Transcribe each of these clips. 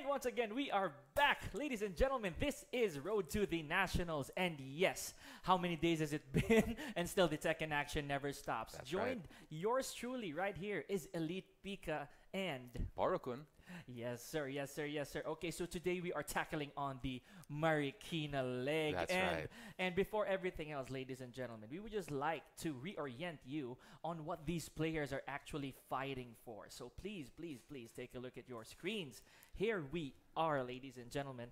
once again, we are back. Ladies and gentlemen, this is Road to the Nationals. And yes, how many days has it been? And still the Tekken action never stops. That's Joined yours truly right here is Elite Pika and... Borokun. Yes, sir. Yes, sir. Yes, sir. Okay, so today we are tackling on the Marikina leg. That's and, right. And before everything else, ladies and gentlemen, we would just like to reorient you on what these players are actually fighting for. So please, please, please take a look at your screens. Here we are, ladies and gentlemen.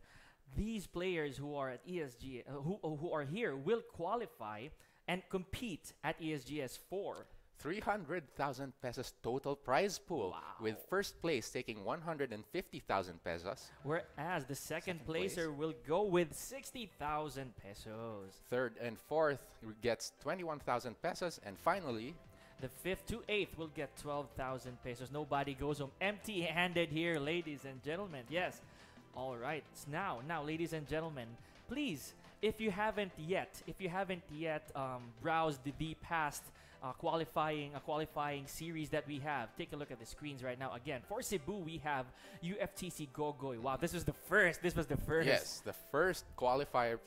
These players who are at ESG, who are here, will qualify and compete at ESGS 4. 300,000 pesos total prize pool, Wow. with first place taking 150,000 pesos. Whereas the second Second placer place. will go with 60,000 pesos. Third and fourth gets 21,000 pesos. And finally, The 5th to 8th will get 12,000 pesos. Nobody goes home empty-handed here, ladies and gentlemen. Yes. All right. Now, ladies and gentlemen, please, if you haven't yet browsed the past qualifying series that we have, take a look at the screens right now. Again, for Cebu, we have UFTC Gogoy. Wow, this was the first. yes, the first qualified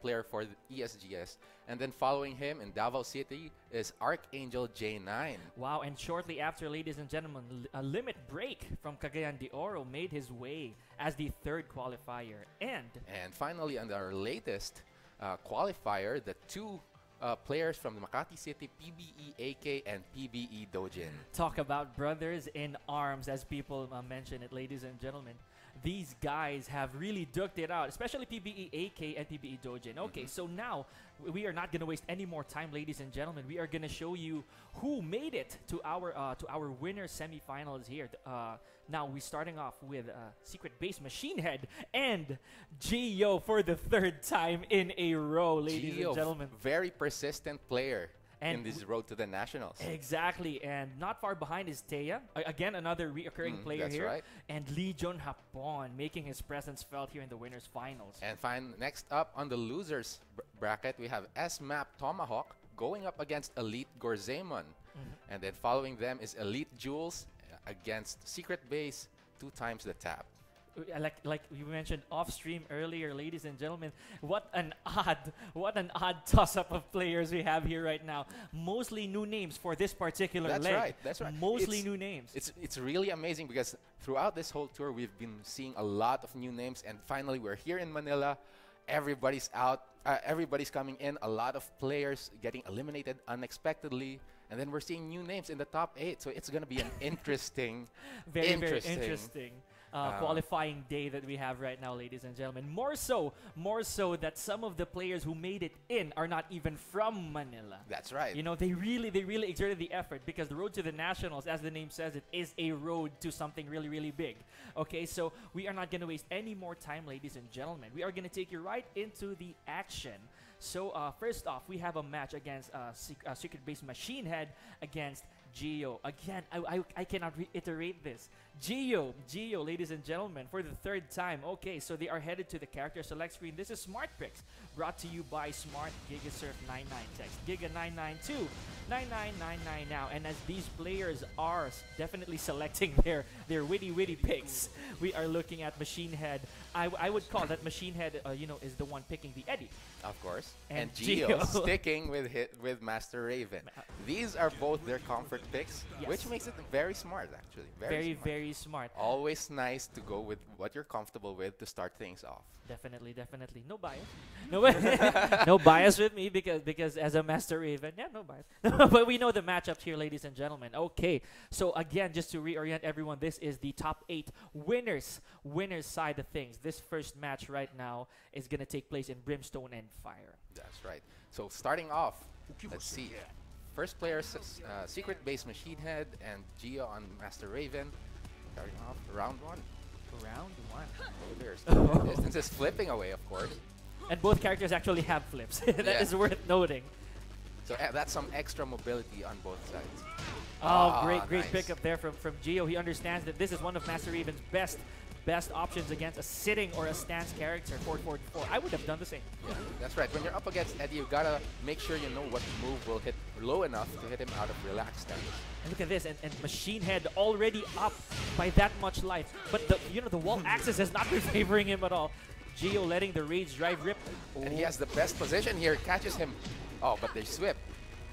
player for the ESGS. And then following him in Davao City is Archangel J9. Wow, and shortly after, ladies and gentlemen, a limit break from Cagayan de Oro made his way as the third qualifier. And finally, on our latest qualifier, the two players from Makati City, PBE AK and PBE Dojin. talk about brothers in arms, as people mention it, ladies and gentlemen. These guys have really duked it out, especially PBE AK and PBE Dojin. Okay, so now we are not going to waste any more time, ladies and gentlemen. We are going to show you who made it to our winner semifinals here. Now we're starting off with Secret Base Machine Head and Gio for the third time in a row, ladies Gio, and gentlemen. very persistent player And in this road to the Nationals. Exactly, and not far behind is Taya. Again, another reoccurring player that's here. right. And Legion Hapon making his presence felt here in the winners finals. And next up on the losers bracket, we have S-Map Tomahawk going up against Elite Gorzemon. And then following them is Elite Jules against Secret Base, 2 times the tap. Like you mentioned off stream earlier, ladies and gentlemen, what an odd toss-up of players we have here right now. Mostly new names for this particular That's leg. right, that's right. Mostly new names. It's really amazing because throughout this whole tour, we've been seeing a lot of new names, and finally we're here in Manila. Everybody's out. Everybody's coming in. A lot of players getting eliminated unexpectedly. And then we're seeing new names in the top 8. So it's going to be an interesting, Very interesting qualifying day that we have right now, ladies and gentlemen. More so that some of the players who made it in are not even from Manila. That's right. You know, they really exerted the effort, because the road to the Nationals, as the name says it, is a road to something really big. Okay, so we are not going to waste any more time, ladies and gentlemen. We are going to take you right into the action. So first off, we have a match against Secret Base Machine Head against Gio. Again, I cannot reiterate this. Gio, ladies and gentlemen, for the third time. Okay, so they are headed to the character select screen. This is Smart Picks, brought to you by Smart Gigasurf 99. Text Giga 992 9999 now. And as these players are definitely selecting their witty picks, we are looking at Machine Head. I would call that Machine Head, is the one picking the Eddie. Of course. And And Gio Gio. sticking with Master Raven. These are both their comfort picks, Yes. which makes it very smart, actually. Very smart. Always nice to go with what you're comfortable with to start things off. Definitely. No bias. No bias with me because as a Master Raven, no bias. But we know the matchups here, ladies and gentlemen. Okay, so again, just to reorient everyone, this is the top 8 winners side of things. This first match right now is gonna take place in Brimstone and Fire. That's right. So starting off, let's see. First player, Secret Base Machine Head and Gio on Master Raven. Starting off round 1. Round 1. There's distance is flipping away, of course. And both characters actually have flips. That is Yeah. worth noting. So that's some extra mobility on both sides. Oh, great nice. pickup there from Gio. He understands that this is one of Master Raven's best best options against a sitting or a stance character, 4-4-4. I would have done the same. Yeah, that's right. When you're up against Eddie, you gotta make sure you know what move will hit low enough to hit him out of relaxed stance. And look at this, and Machine Head already up by that much life. But the the wall axis has not been favoring him at all. Geo letting the rage drive rip. And he has the best position here. Catches him. Oh, but they swip.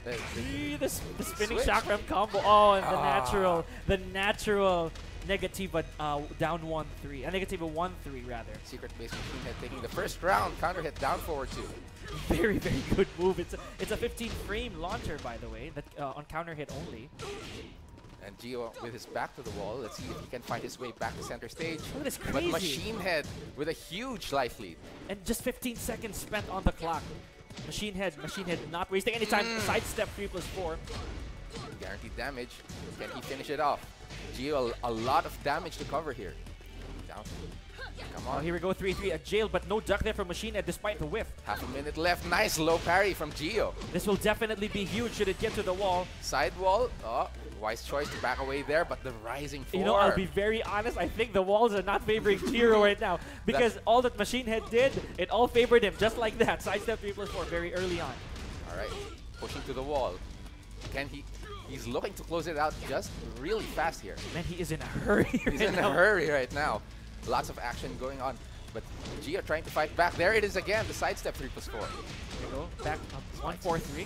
The spinning Switch. chakram combo. Oh, and the natural Negativa down 1-3. Negativa 1-3 rather. Secret base Machine Head taking the first round. Counter hit down forward 2. Very, very good move. It's a 15 frame launcher, by the way, that on counter hit only. And Gio with his back to the wall. Let's see if he can find his way back to center stage. Look at this But crazy. Machine Head with a huge life lead. And just 15 seconds spent on the clock. Machine Head not wasting any time. Sidestep 3+4. Guaranteed damage. Can he finish it off? Gio, a lot of damage to cover here. Down. Come Oh, on. here we go, 3-3 a jail, but no duck there from Machine Head despite the whiff. Half a minute left. Nice low parry from Gio. This will definitely be huge should it get to the wall. Side wall. Oh, wise choice to back away there, but the rising 4. You know, I'll be very honest, I think the walls are not favoring Giro right now. Because all that Machine Head did, it all favored him just like that. Sidestep 3+4 very early on. All right. Pushing to the wall. Can he... He's looking to close it out just really fast here. Man, he is in a hurry He's right in now. a hurry right now. Lots of action going on. But Gio trying to fight back. There it is again, the sidestep 3+4. Here we go, back up 1-4-3.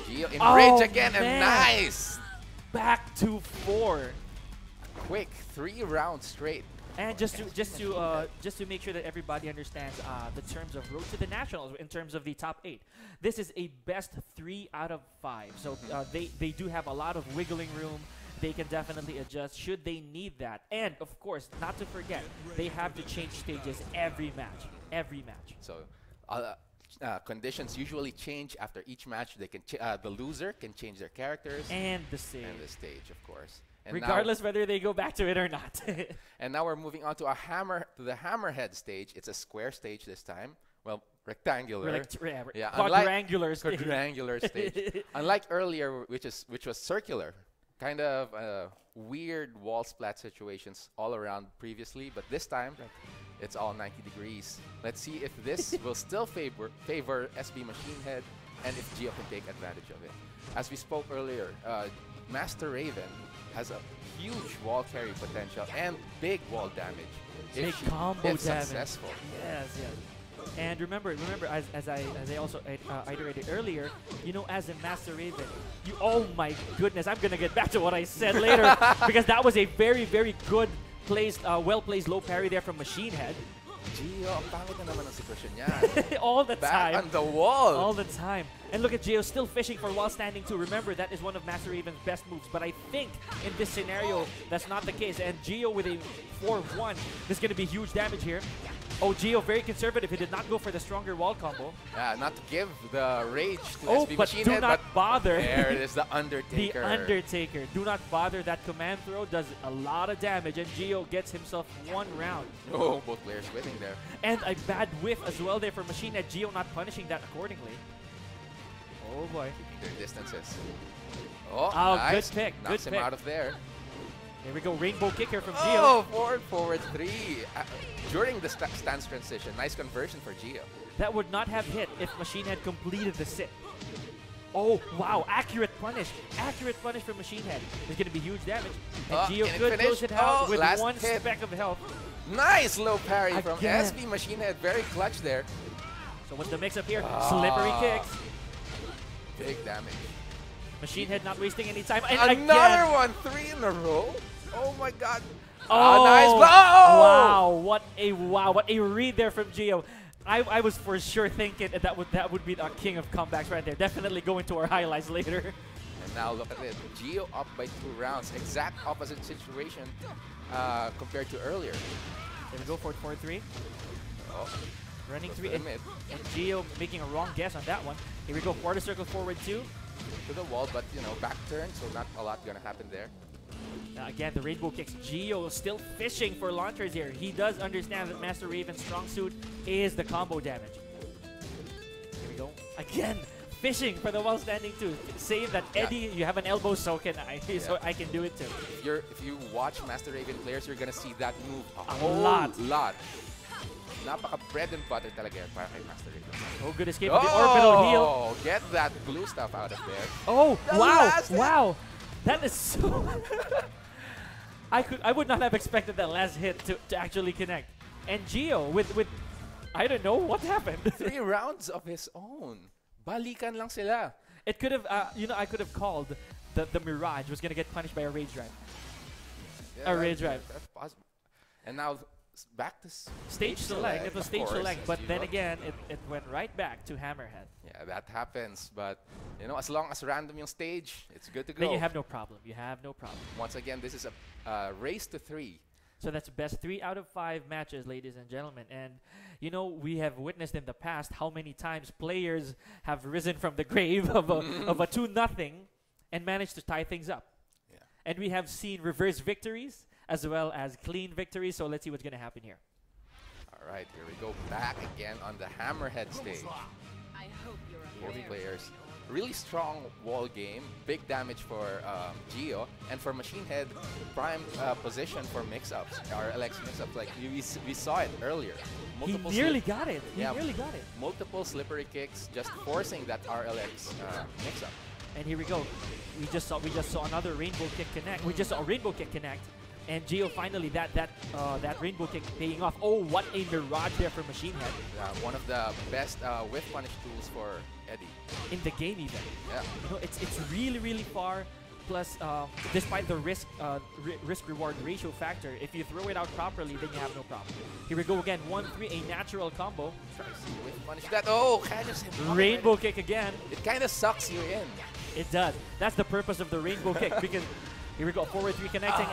Gio in Oh, bridge again, and man. nice! Back to 4. Quick 3 rounds straight. And just to make sure that everybody understands the terms of Road to the Nationals in terms of the top 8. This is a best 3 out of 5. So they do have a lot of wiggling room. They can definitely adjust should they need that. And of course, not to forget, they have to change stages every match. Every match. So conditions usually change after each match. They can the loser can change their characters And the stage. and the stage, of course. And Regardless whether they go back to it or not. and now we're moving on to the hammerhead stage. It's a square stage this time. Well, rectangular. Quadrangular stage. Quadrangular stage. Unlike earlier, which was circular. Kind of weird wall splat situations all around previously, but this time it's all 90 degrees. Let's see if this will still favor SB Machine Head and if Gio can take advantage of it. As we spoke earlier, Master Raven has a huge wall carry potential and big wall damage. Big combo damage. Successful. Yes, yes. And remember, as I also iterated earlier, as a Master Raven, oh my goodness, I'm gonna get back to what I said later because that was a very, very good placed, well-placed low parry there from Machine Head. Gio, ang pangit na naman ang sitwasyon niya. All the Back time. on the wall. All the time. And look at Gio still fishing for wall standing too. Remember, that is one of Master Raven's best moves. But I think in this scenario, that's not the case. And Gio with a 4-1, there's going to be huge damage here. Oh, Gio very conservative. He did not go for the stronger wall combo. Yeah, not to give the rage to Oh, SB but Machine do Head, not but bother. there it is, the The Undertaker. Undertaker. Do not bother. That command throw does a lot of damage. And Gio gets himself 1 round. Oh, both players winning there. And a bad whiff as well there for Machine Head. Gio not punishing that accordingly. Oh boy. Their distances. Oh, Oh, nice. good pick. Knocks Good him pick. out of there. Here we go. Rainbow kicker from Gio. Oh, forward 3. During the stance transition. Nice conversion for Gio. That would not have hit if Machine Head completed the sit. Oh, wow. Accurate punish. Accurate punish from Machine Head. There's going to be huge damage. And Gio can it could finish? close it out Oh, with last 1 hit. speck of health. Nice low parry from Again. SB Machine Head. Very clutch there. So what's the mix-up here? Slippery kicks. Big damage. Machine Head not wasting any time. And Another again. one. 3 in a row. Oh my god. Oh, nice blow. Wow, what a read there from Gio. I was for sure thinking that would be the king of comebacks right there. Definitely go into our highlights later. And now look at it. Gio up by 2 rounds. Exact opposite situation compared to earlier. There we go, 4-4-3. Oh, Running goes 3 to the and mid. Gio making a wrong guess on that one. Here we go, quarter circle forward 2. To the wall, but back turn, so not a lot gonna happen there. Now again, the rainbow kicks. Gio still fishing for launchers here. He does understand that Master Raven's strong suit is the combo damage. Here we go. Again, fishing for the wall standing too, saying that Eddie, you have an elbow, so can I. So I can do it too. If you watch Master Raven players, you're gonna see that move a lot. Napaka bread and butter talaga yan para kay Master Raven. Oh, good escape with the orbital heal. Get that blue stuff out of there. Oh, wow. That is so... I would not have expected that last hit to actually connect. And Gio with I don't know what happened. 3 rounds of his own. Balikan lang sila. It could have, I could have called the Mirage was gonna get punished by a rage drive. Yeah, Rage drive. That's possible. And now back to stage select. It was stage select, but then Gio. again, it went right back to Hammerhead. Yeah, that happens. But as long as random yung stage, it's good to go. Then you have no problem. Once again, this is a race to 3. So that's best 3 out of 5 matches, ladies and gentlemen. And we have witnessed in the past how many times players have risen from the grave of a 2-0 and managed to tie things up. Yeah. And we have seen reverse victories as well as clean victories. So let's see what's going to happen here. All right, here we go back again on the Hammerhead stage. I hope you're Both players. Really strong wall game, big damage for Gio, and for Machine Head, prime position for mix-ups, RLX mix-ups. Like we saw it earlier. He nearly got it. Multiple slippery kicks, just forcing that RLX mix-up. And here we go. We just saw another rainbow kick connect. We just saw a rainbow kick connect. And Gio finally that rainbow kick paying off. Oh, what a mirage there for Machine Head. One of the best whiff punish tools for Eddie. In the game even. Yeah. It's really far. Plus, despite the risk-reward ratio factor, if you throw it out properly, then you have no problem. Here we go again. 1-3, a natural combo. Try to see whiff punish that. Oh, kind of rainbow kick again. It kind of sucks you in. It does. That's the purpose of the rainbow kick because. Here we go, forward 3 connecting,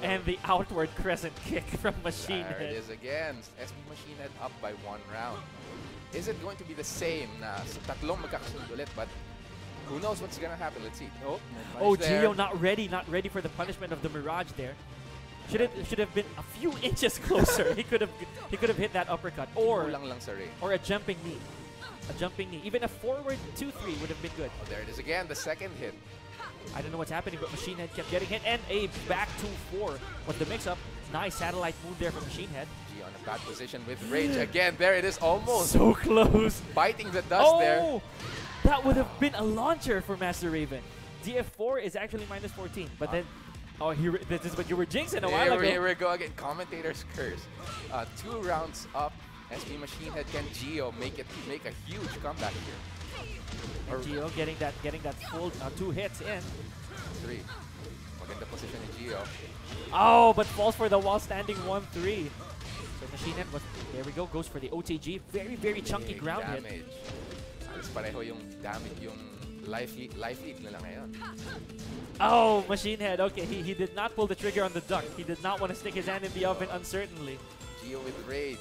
and the outward crescent kick from Machine Head. There it is again. SB Machine Head up by 1 round. Is it going to be the same na tatlong magkakasunod ulit, but who knows what's gonna happen? Let's see. Oh, Gio not ready for the punishment of the Mirage there. Should have been a few inches closer. he could have hit that uppercut or a jumping knee. Even a forward 2-3 would have been good. Oh, there it is again, the second hit. I don't know what's happening, but Machine Head kept getting hit. And a back 2-4 was the mix-up. Nice satellite move there from Machine Head. Gio on a bad position with rage again. There it is, almost. So close. Biting the dust there. That would have been a launcher for Master Raven. DF4 is actually minus 14. But then, this is what you were jinxing a while ago. Here we go again. Commentator's curse. 2 rounds up. SB Machine Head, can Gio make a huge comeback here? And Gio getting that full 2 hits in. 3. Maganda position ni Gio. Oh, but falls for the wall standing 1-3. So Machine Head there we go, goes for the OTG. Very chunky Big ground damage. hit. Alas pareho yung damage yung life lead nila ngayon. Oh, Machine Head. Okay, he did not pull the trigger on the duck. He did not want to stick his hand in the oven uncertainly. Gio with rage.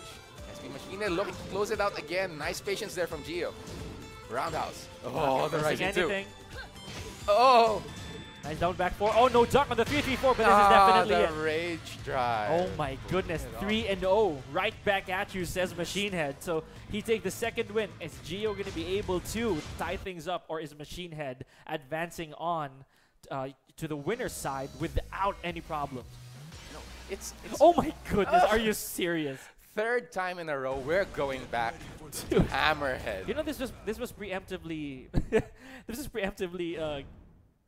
SB Machine Head looking to close it out again. Nice patience there from Gio. Roundhouse. Oh, the rising two. Oh! Nice down back 4. Oh, no duck on the 3-3-4, but this is definitely the it. rage drive. Oh my goodness, 3-0. Right back at you, says Machine Head. So he takes the second win. Is Gio going to be able to tie things up, or is Machine Head advancing on to the winner's side without any problems? No, it's oh my goodness, are you serious? 3rd time in a row we're going back to Hammerhead. You know, this was preemptively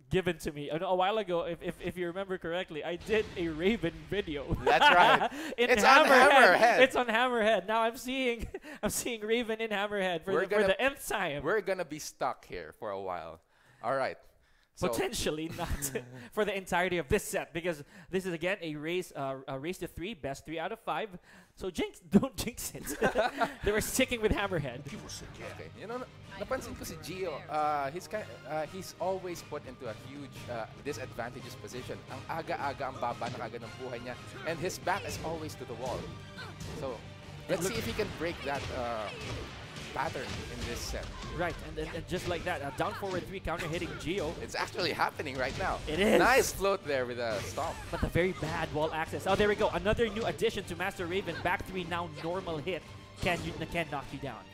given to me a while ago. If you remember correctly, I did a Raven video. That's right. It's on Hammerhead. It's on Hammerhead. Now I'm seeing Raven in Hammerhead for the nth time. We're gonna be stuck here for a while. All right. Potentially not for the entirety of this set, because this is again a race to 3, best 3 out of 5. So don't jinx it. They were sticking with Hammerhead. Okay, you know, napansin ko si Gio, he's always put into a huge disadvantageous position. Ang aga-aga ang baba na kagad ng buhay niya, and his back is always to the wall. So let's see if he can break that pattern in this set. Right, and just like that, down forward 3 counter hitting Gio. It's actually happening right now. It is. Nice float there with a stomp. But the very bad wall access. Oh, there we go. Another new addition to Master Raven. Back 3 now normal hit. Can knock you down.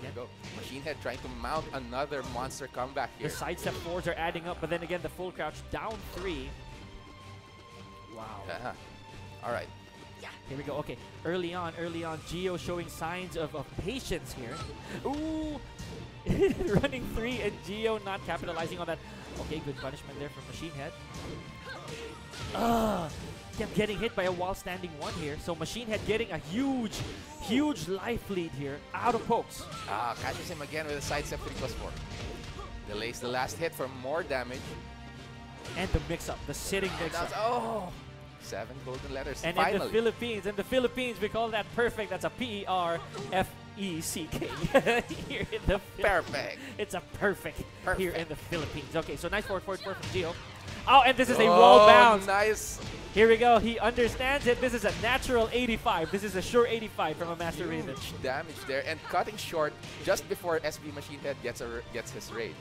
There you go. Machine Head trying to mount another monster comeback here. The sidestep fours are adding up, but then again, the full crouch down 3. Wow. All right. Here we go. Okay, early on, Gio showing signs of patience here. Ooh! Running 3 and Gio not capitalizing on that. Okay, good punishment there from Machine Head. Kept getting hit by a while standing 1 here. So Machine Head getting a huge life lead here out of pokes. Catches him again with a sidestep 3+4. Delays the last hit for more damage. And the mix-up, the sitting mix-up. Oh! 7 golden letters, and finally. in the Philippines, we call that perfect. That's a P-E-R-F-E-C-K. Here in the Perfect. It's a perfect here in the Philippines. Okay, so nice forward from Gio. Oh, and this is a wall bounce. Nice. Here we go. He understands it. This is a natural 85. This is a sure 85 from a Master Raven. Damage there, and cutting short just before SB Machine Head gets his rage.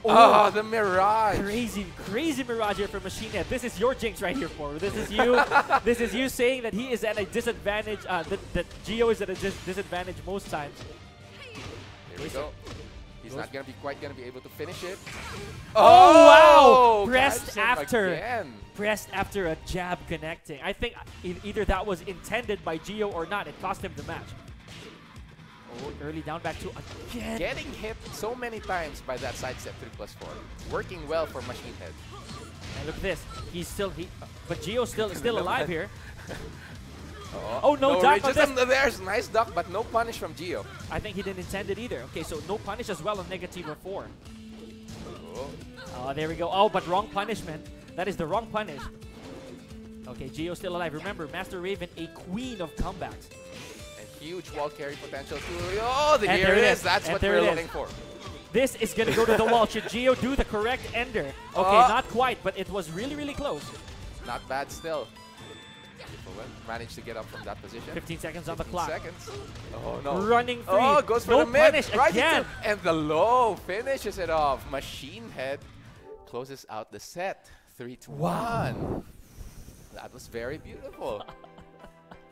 Oh, the Mirage! Crazy Mirage here from Machine Head. This is your jinx right here, Poro. This is you. This is you saying that he is at a disadvantage. That Gio is at a disadvantage most times. Here we go. He's not gonna be quite gonna be able to finish it. Oh wow! Pressed after a jab connecting. I think either that was intended by Gio or not. It cost him the match. Oh, early down back 2 again. Getting hit so many times by that sidestep 3+4. Working well for Machine Head. And look at this. But Gio's still alive here. Oh, no duck on this. There's nice duck, but no punish from Gio. I think he didn't intend it either. Okay, so no punish as well on negative 4. Oh, there we go. Oh, but wrong punishment. That is the wrong punish. Okay, Gio's still alive. Remember, Master Raven, a queen of comebacks. Huge wall carry potential too. Oh, here it is. That's what we're looking for. This is going to go to the wall. Should Gio do the correct ender? Okay, not quite, but it was really close. Not bad still. Managed to get up from that position. 15 seconds on the clock. Oh, no. Running 3. Oh, goes for the mid. Punish Right again. And the low finishes it off. Machine Head closes out the set. 3-1. Wow. That was very beautiful.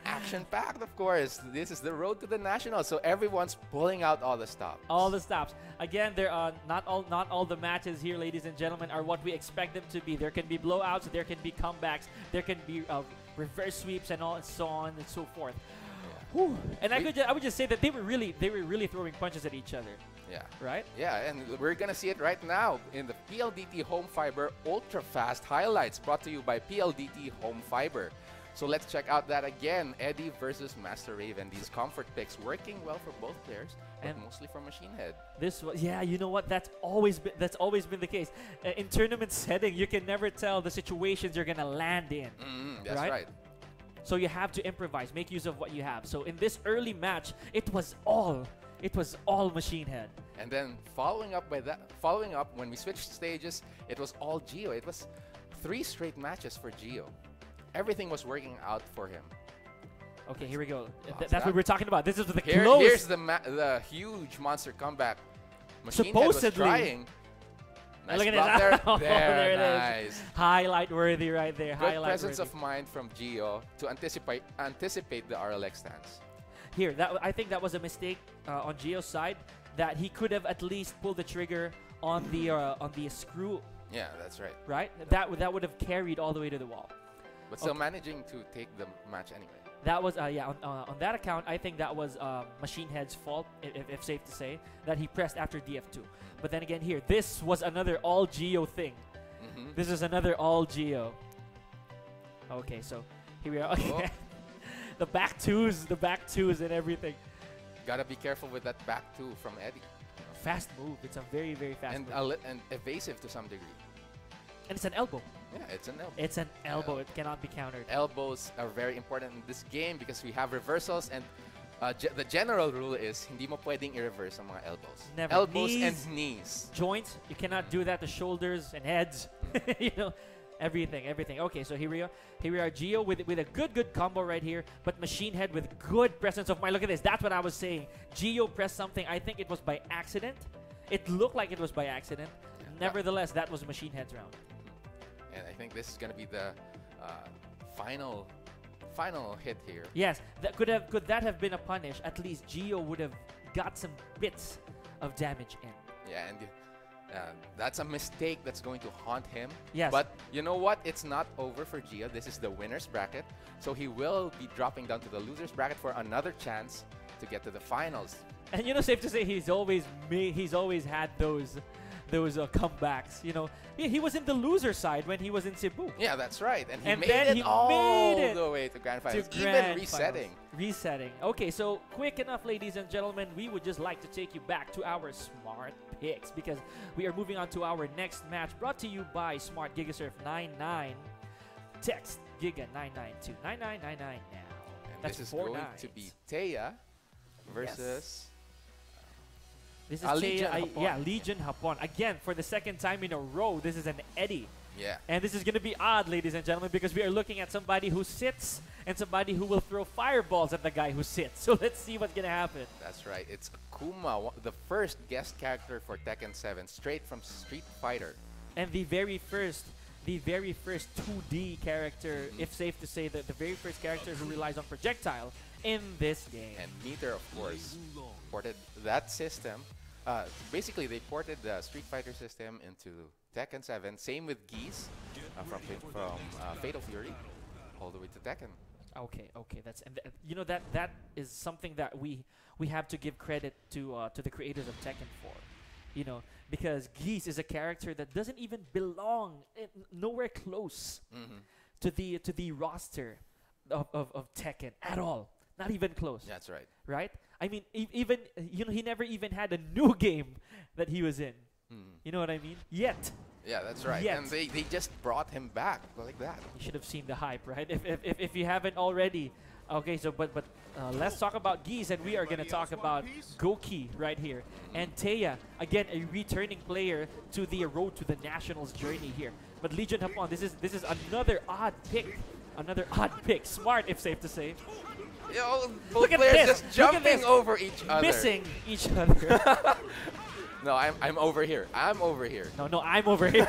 Action-packed, of course. This is the road to the Nationals, so everyone's pulling out all the stops. All the stops. Again, there are not all the matches here, ladies and gentlemen, are what we expect them to be. There can be blowouts, there can be comebacks, there can be reverse sweeps, and so on and so forth. Yeah. And I would just say that they were really throwing punches at each other. Yeah. Right? Yeah, and we're gonna see it right now in the PLDT Home Fiber Ultra Fast highlights, brought to you by PLDT Home Fiber. So let's check out that again. Eddie versus Master Raven. These comfort picks working well for both players, but mostly for Machine Head. You know what? That's always been the case. In tournament setting, you can never tell the situations you're gonna land in. That's right. So you have to improvise, make use of what you have. So in this early match, it was all Machine Head. And then following up when we switched stages, it was all Gio. It was 3 straight matches for Gio. Everything was working out for him. Okay, here we go. That's what we're talking about. This is the close. Here's the huge monster comeback. Machine Head was trying. Nice look at block it. there it nice. Is. Highlight worthy right there. Good presence of mind from Gio to anticipate the RLX stance. Here, I think that was a mistake on Gio's side, that he could have at least pulled the trigger on the screw. Yeah, that's right. Right? That would have carried all the way to the wall. But still managing to take the match anyway. That was, on that account, I think that was Machine Head's fault, if safe to say, that he pressed after DF2. But then again here, this was another all Gio thing. This is another all Gio. Okay, so here we are. Okay. the back twos and everything. Gotta be careful with that back two from Eddie. Fast move. It's a very fast move. And evasive to some degree. And it's an elbow. Yeah, it's an elbow. It's an elbow. It cannot be countered. Elbows are very important in this game because we have reversals, and the general rule is hindi mo pwedeng i-reverse ang mga elbows. Never. Elbows and knees. Joints, you cannot do that to shoulders and heads. You know, everything. Okay, so here we are. Gio with a good combo right here, but Machine Head with good presence of mind. Look at this. That's what I was saying. Gio pressed something. I think it was by accident. It looked like it was by accident. Yeah. Nevertheless, that was Machine Head's round. And I think this is going to be the final hit here. Yes, could that have been a punish? At least Gio would have got some bits of damage in. Yeah, and that's a mistake that's going to haunt him. Yes. But you know what? It's not over for Gia. This is the winner's bracket. So he will be dropping down to the loser's bracket for another chance to get to the finals. And you know, safe to say, he's always had those comebacks. You know, he was in the loser side when he was in Cebu. Yeah, that's right. And he And made then it he all made it the way to grand finals, to even grand resetting. finals. Resetting. Okay, so quick enough, ladies and gentlemen, we would just like to take you back to our smart picks because we are moving on to our next match brought to you by Smart Gigasurf 99. Text Giga 992 9999 now. And That's this is 4 going nines. to be Taya versus This is Legion Taya, Hapon. yeah, Legion Hapon. Again, for the second time in a row, this is an Eddie. yeah. And this is going to be odd, ladies and gentlemen, because we are looking at somebody who sits and somebody who will throw fireballs at the guy who sits. So let's see what's going to happen. That's right. It's Akuma, the first guest character for Tekken 7, straight from Street Fighter. And the very first 2D character, if safe to say, that the very first character who relies on projectile in this game. And Meter, of course, ported that system. Basically, they ported the Street Fighter system into Tekken 7. Same with Geese from Fatal Fury all the way to Tekken. Okay, that's you know that is something that we have to give credit to the creators of Tekken for, you know, because Geese is a character that doesn't even belong nowhere close to the roster of Tekken at all, not even close. That's right. Right? I mean, even you know, he never even had a new game that he was in. You know what I mean? Yet. Yeah, that's right. Yet. And they just brought him back like that. You should have seen the hype, right? If you haven't already. Okay, so but let's talk about Geese, and we are gonna talk about Goki right here, and Taya, again a returning player to the road to the nationals journey here. But Legion Hapon, this is another odd pick, smart if safe to say. Yo, both Look at players this. just Look at jumping this. over each other. Missing each other. No, I'm over here. I'm over here. No, I'm over here.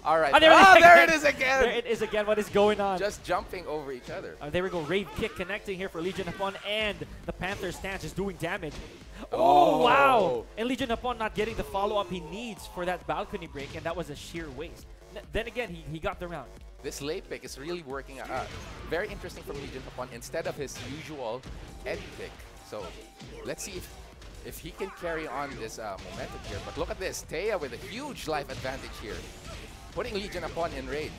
All right. Oh, There it is again. There it is again. What is going on? Just jumping over each other. There we go. Rave kick connecting here for Legion Hapon, and the Panther stance is doing damage. Oh. Oh, wow! And Legion Hapon not getting the follow-up he needs for that balcony break, and that was a sheer waste. Then again, he got the round. This late pick is really working very interesting from Legion Hapon instead of his usual Ed pick. So let's see if he can carry on this momentum here. But look at this. Taya with a huge life advantage here, putting Legion Hapon in rage.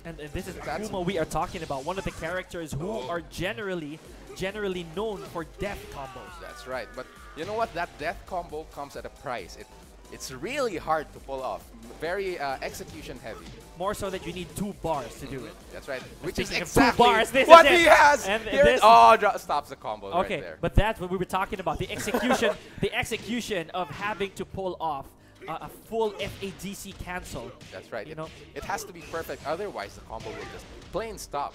And this is Akuma we are talking about, one of the characters who are generally known for death combos. That's right. But you know what? That death combo comes at a price. It's really hard to pull off. Very execution heavy. More so that you need 2 bars to do it. That's right. Which is Speaking of exactly 2 bars, this what is it. he has. And Here this- stops the combo right Okay, there. but that's what we were talking about. The execution, the execution of having to pull off a full FADC cancel. That's right. You know, It has to be perfect. Otherwise, the combo will just plain stop.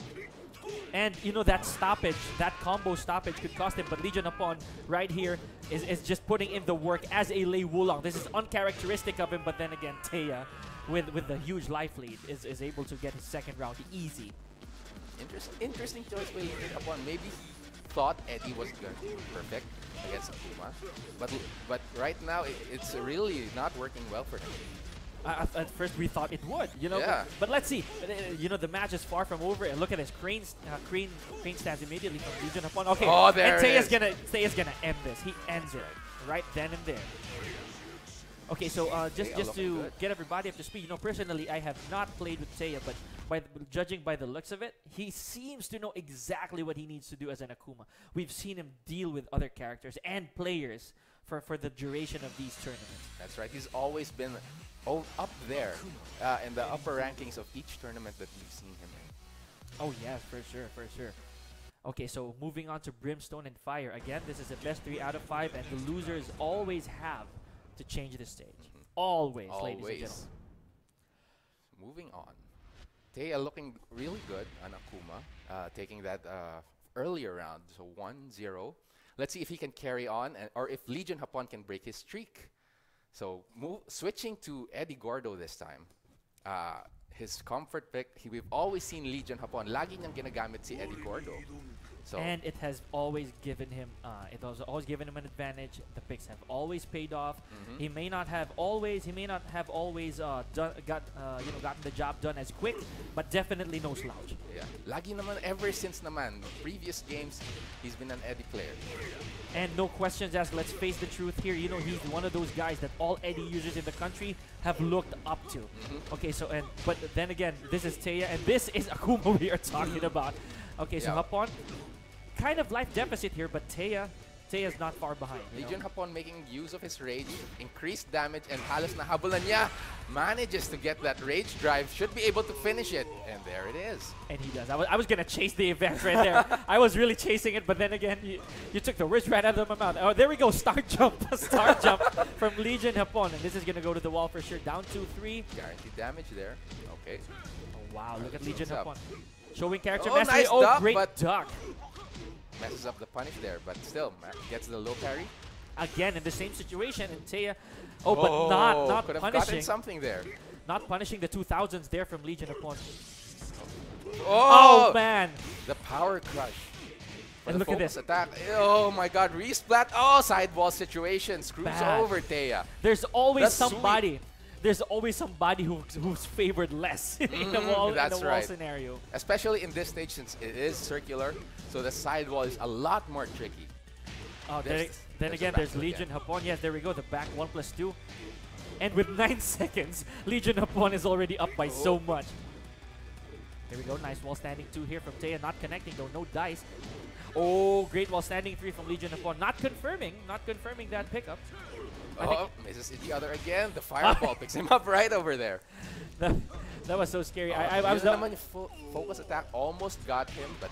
and you know that stoppage, that combo stoppage could cost him. But Legion Hapon right here is just putting in the work as a Lei Wulong. This is uncharacteristic of him, but then again, Taya, with the huge life lead, is able to get his second round easy. Interesting choice by Legion Hapon. Maybe he thought Eddie was going to be perfect against Akuma, but right now it's really not working well for him. At first we thought it would, you know. Yeah. But let's see. You know, the match is far from over. And look at this, crane stands immediately from Legion Hapon. Okay. Oh, there and it is. Taya's gonna end this. He ends it right then and there. Okay, so just looking to good. get everybody up to speed, you know, personally I have not played with Taya, but judging by the looks of it, he seems to know exactly what he needs to do as an Akuma. We've seen him deal with other characters and players for the duration of these tournaments. That's right. He's always been up there in the upper rankings of each tournament that we've seen him in. Oh yes, for sure. Okay, so moving on to Brimstone and Fire. Again, this is a best 3 out of 5, and the losers always have to change the stage. Always, ladies and gentlemen. Moving on. Taya looking really good on Akuma, taking that earlier round, so 1-0. Let's see if he can carry on, or if Legion Hapon can break his streak. So switching to Eddie Gordo this time. His comfort pick, we've always seen Legion Hapon. Lagi niyang ginagamit si Eddie Gordo. So And it has always given him, an advantage. The picks have always paid off. He may not have always, gotten the job done as quick, but definitely no slouch. yeah, lagi naman ever since naman previous games, he's been an Eddie player. And no questions asked. Let's face the truth here. You know, he's one of those guys that all Eddie users in the country have looked up to. Okay, so but then again, this is Taya, and this is Akuma we are talking about. Okay, so Yeah. Hapon, kind of life deficit here, but Taya's not far behind. You Legion know? Hapon making use of his rage, increased damage, and halos nahabulan niya. Manages to get that rage drive, should be able to finish it, and there it is. And he does. I was gonna chase the event right there. I was really chasing it, but then again, you took the words right out of my mouth. Oh, there we go. Star jump, star jump from Legion Hapon, and this is gonna go to the wall for sure. Down 2-3. Guaranteed damage there. Okay. Oh, wow, look at Legion What's up? Hapon. Showing character Oh, mastery. nice Oh, duck, great but- duck. Messes up the punish there, but still gets the low parry. Again, in the same situation, and Taya, but not could have gotten punishing. something there. Not punishing the 2000s there from Legion Hapon. Oh, Oh, man. the power crush. For And the look at focus this. attack. Oh my god, resplat. Oh, sidewall situation. Screws Bad. over Taya. There's always That's somebody. There's always somebody who's favored less in the wall, that's right. scenario. Especially in this stage since it is circular, so the sidewall is a lot more tricky. Oh, There's- then there's again, a there's back Legion again. Hapon. Yes, there we go. The back 1+2. And with 9 seconds, Legion Hapon is already up by so much. There we go. Nice wall standing 2 here from Taya. Not connecting though. No dice. Oh, great wall standing 3 from Legion Hapon. Not confirming that pickup. I think- Oh, misses the other again. The fireball picks him up right over there. that was so scary. I was Yun naman yung focus attack almost got him, but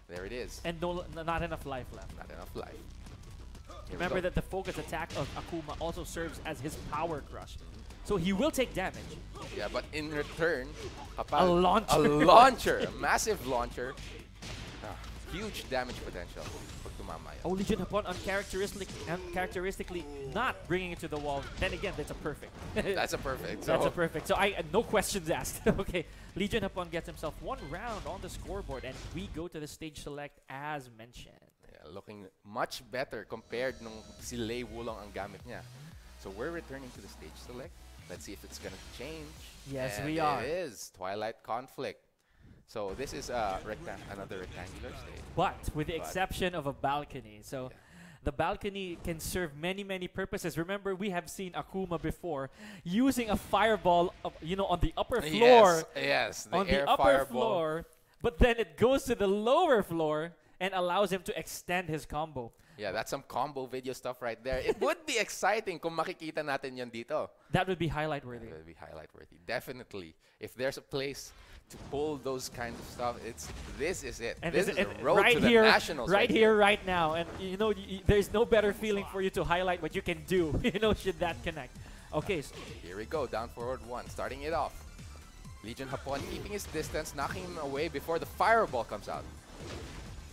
there it is. and not enough life left. Not enough life. Here we Remember go. that the focus attack of Akuma also serves as his power crush. So he will take damage. Yeah, but in return, A launcher. a launcher, a massive launcher, huge damage potential. Pag tumama yan. Oh, Legion Hapon uncharacteristically not bringing it to the wall. Then again, that's a perfect. That's a perfect. That's So, a perfect. So no questions asked. Okay, Legion Hapon gets himself 1 round on the scoreboard, and we go to the stage select as mentioned. yeah, looking much better compared nung si Lei Wulong ang gamit niya. So we're returning to the stage select. Let's see if it's gonna change. Yes, And we are. It is Twilight Conflict. So this is another rectangular stage. But with the But- exception of a balcony. So Yeah. the balcony can serve many, many purposes. Remember, we have seen Akuma before using a fireball, on the upper floor. Yes, the On the air upper fireball. floor, but then it goes to the lower floor and allows him to extend his combo. Yeah, that's some combo video stuff right there. It would be exciting kung makikita natin yan dito. That would be highlight worthy. It would be highlight worthy. Definitely. If there's a place to pull those kinds of stuff, this is it. And this this is and the road right to the here, nationals. right here, right now. And there's no better feeling for you to highlight what you can do. Should that connect? Okay, so Here we go, down forward 1, starting it off. Legion Hapon keeping his distance, knocking him away before the fireball comes out.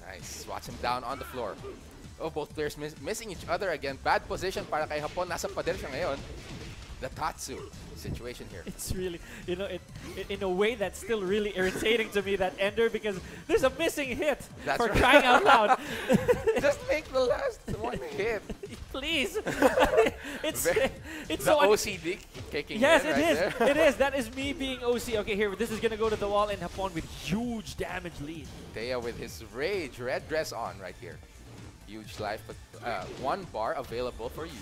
Nice, swats him down on the floor. Oh, both players missing each other again. Bad position para kay Hapon. Nasa pader siya ngayon. The Tatsu situation here. it's really, in a way that's still really irritating to me, that ender, because there's a missing hit That's for right. crying out loud. Just make the last one hit. Please. it's The so OCD kicking Yes, in it right is. there. It is. That is me being OC. Okay, here, this is going to go to the wall, and Hapon with huge damage lead. Taya with his rage, red dress on right here. Huge life, but 1 bar available for use.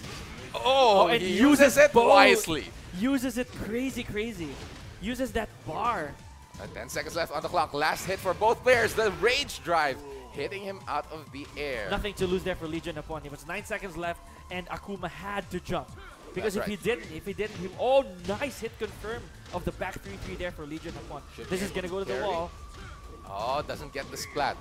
Oh, and he uses it both. wisely. Uses it crazy. Uses that bar. 10 seconds left on the clock. Last hit for both players. The rage drive hitting him out of the air. Nothing to lose there for Legion Hapon. It was 9 seconds left, and Akuma had to jump. Because That's if he didn't, nice hit confirmed of the back 3-3 there for Legion Hapon. Should This be is going to able go to the carry. wall. Oh, doesn't get the splat.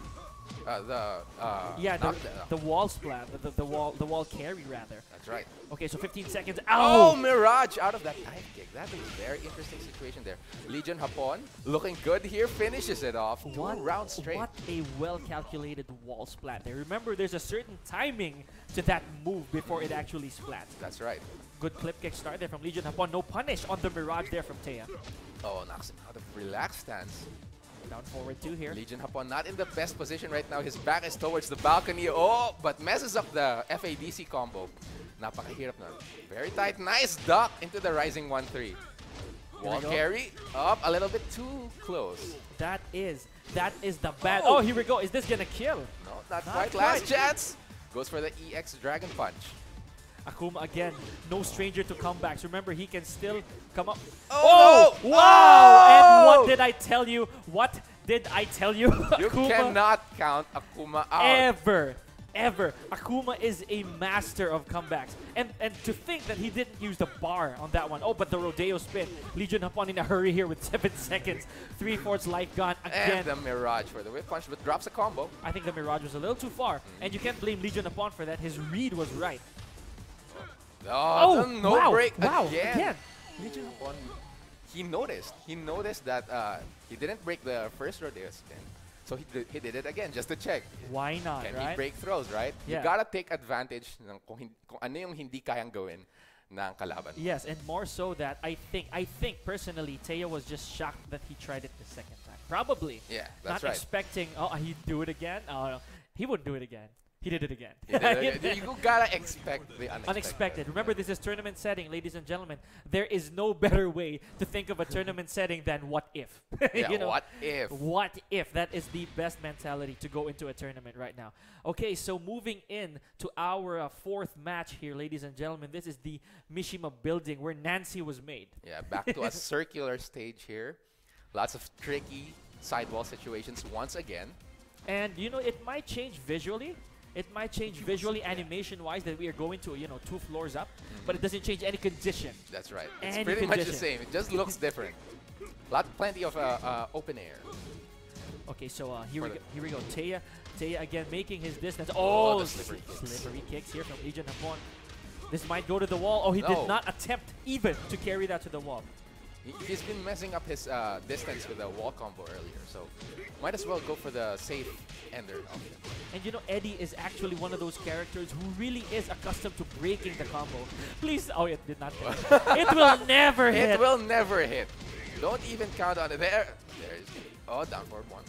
Yeah, knock- the wall splat, the wall carry rather. That's right. Okay, so 15 seconds. Oh, Ow! Mirage out of that dive kick. That is a very interesting situation there. Legion Hapon looking good here, finishes it off. 2 rounds straight. What a well-calculated wall splat there. Remember, there's a certain timing to that move before it actually splats. That's right. Good clip kick start there from Legion Hapon. No punish on the Mirage there from Taya. Oh, knocks him out of relaxed stance. Down forward 2 here. Legion Hapon not in the best position right now. His back is towards the balcony. Oh, but messes up the FADC combo. Napakahirap na. Very tight. Nice duck into the rising 1-3. Wall carry up a little bit too close. That is the bad. Oh, here we go. Is this gonna kill? No, not quite. Last chance. Goes for the EX Dragon Punch. Akuma again, no stranger to comebacks. Remember, he can still come up. Oh! Wow! Oh! And what did I tell you? What did I tell you? You Akuma cannot count Akuma out. Ever. Akuma is a master of comebacks. And to think that he didn't use the bar on that one. Oh, but the Rodeo spin. Legion Hapon in a hurry here with 7 seconds. 3/4 life gone again. And the Mirage for the whip punch, but drops a combo. I think the Mirage was a little too far. And you can't blame Legion Hapon for that. His read was right. Oh, the no break again. Legion Hapon, he noticed that he didn't break the first Rodeo spin. So he did it again just to check. Why not, Can right? he break throws, right? Yeah. You gotta take advantage ng kung ano yung hindi kayang gawin ng kalaban. Yes, and more so that I think personally, Taya was just shocked that he tried it the second time. Probably. Yeah, that's not right. expecting, oh, he'd do it again. Oh, no. He wouldn't do it again. He did it again. You gotta expect the unexpected. Remember, this is tournament setting, ladies and gentlemen. There is no better way to think of a tournament setting than what if. Yeah, you know, what if? What if? That is the best mentality to go into a tournament right now. Okay, so moving in to our fourth match here, ladies and gentlemen. This is the Mishima building where Nancy was made. Yeah, back to a circular stage here. Lots of tricky sidewall situations once again. And, you know, it might change visually. It might change visually, animation-wise, that we are going to, 2 floors up, but it doesn't change any condition. That's right. It's pretty much the same. It just looks different. Plenty of open air. Okay, so here we go. Taya again making his distance. Oh, Oh, the slippery kicks here from Legion Hapon. This might go to the wall. Oh, he did not attempt even to carry that to the wall. He's been messing up his distance with the wall combo earlier, so might as well go for the safe ender option. And Eddie is actually one of those characters who really is accustomed to breaking the combo. Please, oh, it did not hit. It will never hit. It will never hit. Don't even count on it. There's down forward 1.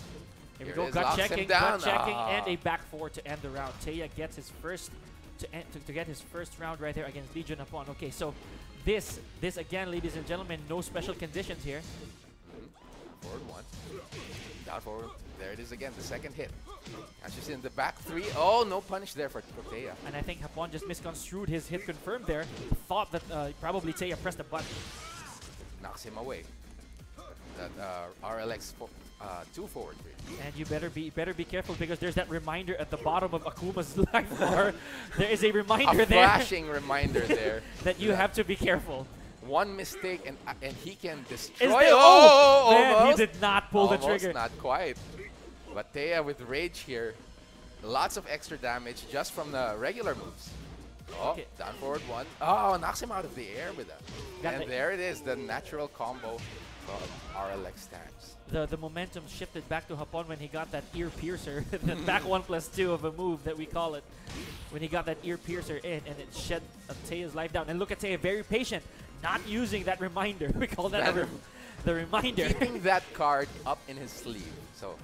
Here we go, gut checking, and a back 4 to end the round. Taya gets his first to get his first round right there against Legion Hapon. Okay, so this again, ladies and gentlemen, no special conditions here. Forward 1. Down forward. There it is again, the second hit. And she's in the back 3. Oh, no punish there for Taya. And I think Hapon just misconstrued his hit confirmed there. Thought that probably Taya pressed the button. Knocks him away. That RLX 2 forward 3. And you better be careful because there's that reminder at the bottom of Akuma's life bar. There is a reminder there. A flashing reminder there. that you have to be careful. One mistake and he can destroy. Man, he did not pull the trigger. Not quite. But Taya with rage here. Lots of extra damage just from the regular moves. Oh, okay. Down forward 1. Oh, knocks him out of the air with that. And there it is, the natural combo from RLX stance. The momentum shifted back to Hapon when he got that ear piercer. The back 1+2 of a move that we call it. When he got that ear piercer in and it shed Taya's life down. And look at Taya, very patient, not using that reminder. We call that the reminder. Keeping that card up in his sleeve. So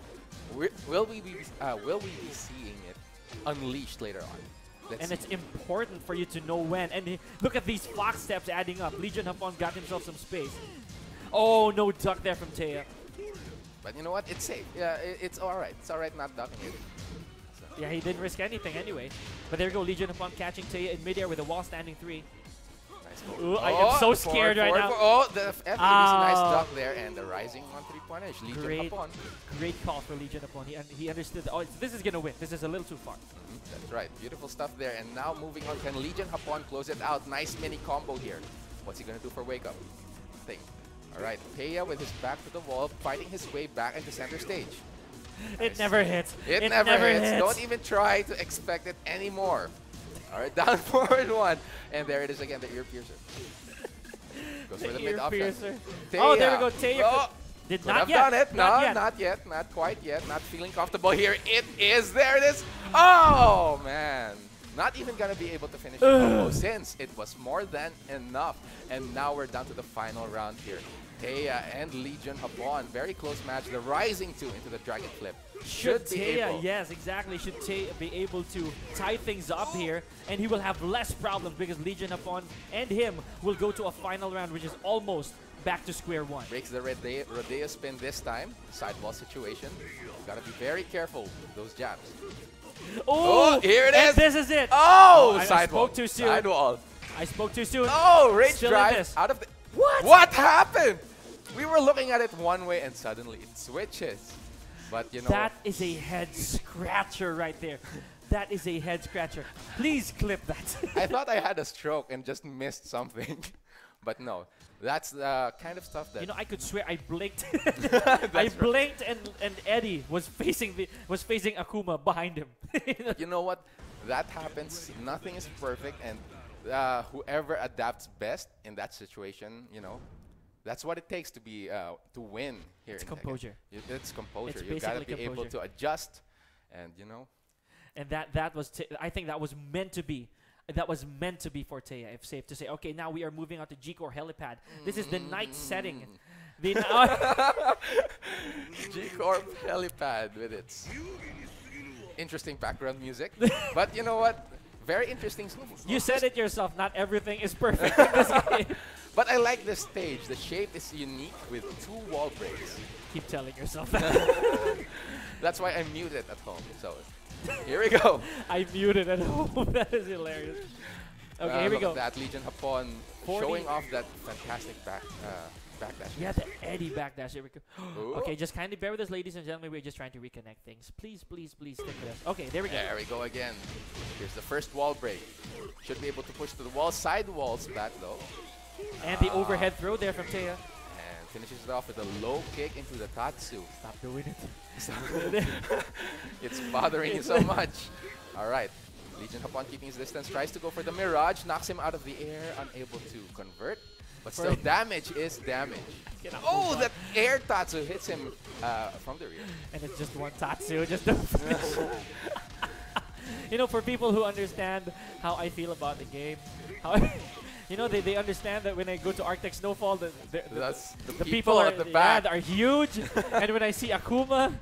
will we be seeing it unleashed later on? And it's important for you to know when. And look at these fox steps adding up. Legion Hapon got himself some space. Oh, no duck there from Taya. But you know what? It's safe. Yeah, it's alright. It's alright not ducking it. So. Yeah, he didn't risk anything anyway. But there you go, Legion Hapon catching Taya in midair with a wall standing 3. Nice. Ooh, I am so scared right now. Oh, the FD is nice duck there and the rising 1-3 punish. Legion Hapon. Great call for Legion Hapon. He understood. Oh, this is gonna win. This is a little too far. That's right. Beautiful stuff there. And now moving on, can Legion Hapon close it out? Nice mini combo here. What's he gonna do for wake up? Think. Alright, Taya with his back to the wall, fighting his way back into center stage. It never hits. It never hits. Don't even try to expect it anymore. Alright, down forward 1. And there it is again, the ear piercer. Goes for the mid option. Oh, there we go. Taya did not yet. Done it. Not yet. Not quite yet. Not feeling comfortable here. It is. There it is. Oh, man. not even gonna be able to finish the combo since it was more than enough. And now we're down to the final round here. Taya and Legion Hapon, very close match. The Rising 2 into the Dragon Flip. Should Taya, yes, exactly, should Taya be able to tie things up here, and he will have less problems because Legion Hapon and him will go to a final round, which is almost back to square one. Breaks the Rodeo spin this time. Sidewall situation. Gotta be very careful with those jabs. Oh, here it and is. This is it. Oh, I sidewall. spoke too soon. Sidewall. I spoke too soon. Oh, rage Still in drive this. out of the... What? What happened? We were looking at it one way and suddenly it switches. But you know... That is a head scratcher right there. That is a head scratcher. Please clip that. I thought I had a stroke and just missed something. But no, that's the kind of stuff that... You know, I could swear I blinked. I That's blinked and Eddie was facing Akuma behind him. You know what? That happens. Nothing is perfect, and whoever adapts best in that situation, you know, that's what it takes to be to win here. It's in composure. Tekken. It's composure. It's You gotta be basically able composure. to adjust, and you know. And that was I think that was meant to be. That was meant to be for Taya, if safe to say. Okay, now we are moving on to G-Core Helipad. This is the night setting. The G-Corp Helipad with its interesting background music. But you know what? Very interesting. You said it yourself. Not everything is perfect in this game. But I like the stage. The shape is unique with 2 wall breaks. Keep telling yourself that. That's why I muted at home. So here we go. I muted at home. That is hilarious. Okay, here we Look go. at that Legion Hapon 40. showing off that fantastic backdash. Yeah, the Eddie backdash. Here we go. Ooh. Okay, just kindly bear with us, ladies and gentlemen. We're just trying to reconnect things. Please, please, please stick with us. Okay, there we go. There we go again. Here's the first wall break. Should be able to push to the wall. Side wall splat though. And the overhead throw there from Taya. And finishes it off with a low kick into the Tatsu. Stop doing it. It's bothering you so much. Alright. Legion Hapon keeping his distance. Tries to go for the Mirage. Knocks him out of the air. Unable to convert. But still, damage is damage. Oh, that air Tatsu hits him from the rear. And it's just one Tatsu. Just the You know, for people who understand how I feel about the game, how you know, they understand that when I go to Arctic Snowfall, the people are at the back. are huge. And when I see Akuma,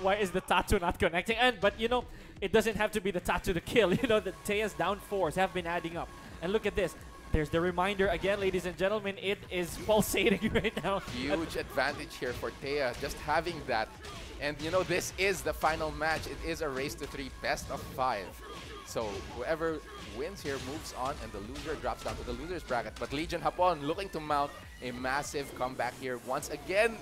why is the Tatsu not connecting? But you know, it doesn't have to be the Tatsu to kill. You know, the Taya's down fours have been adding up. And look at this. There's the reminder again, ladies and gentlemen. It is pulsating right now. Huge advantage here for Taya, just having that. And you know, this is the final match. It is a race to 3, best of 5. So whoever wins here moves on, and the loser drops down to the loser's bracket. But Legion Hapon looking to mount a massive comeback here once again.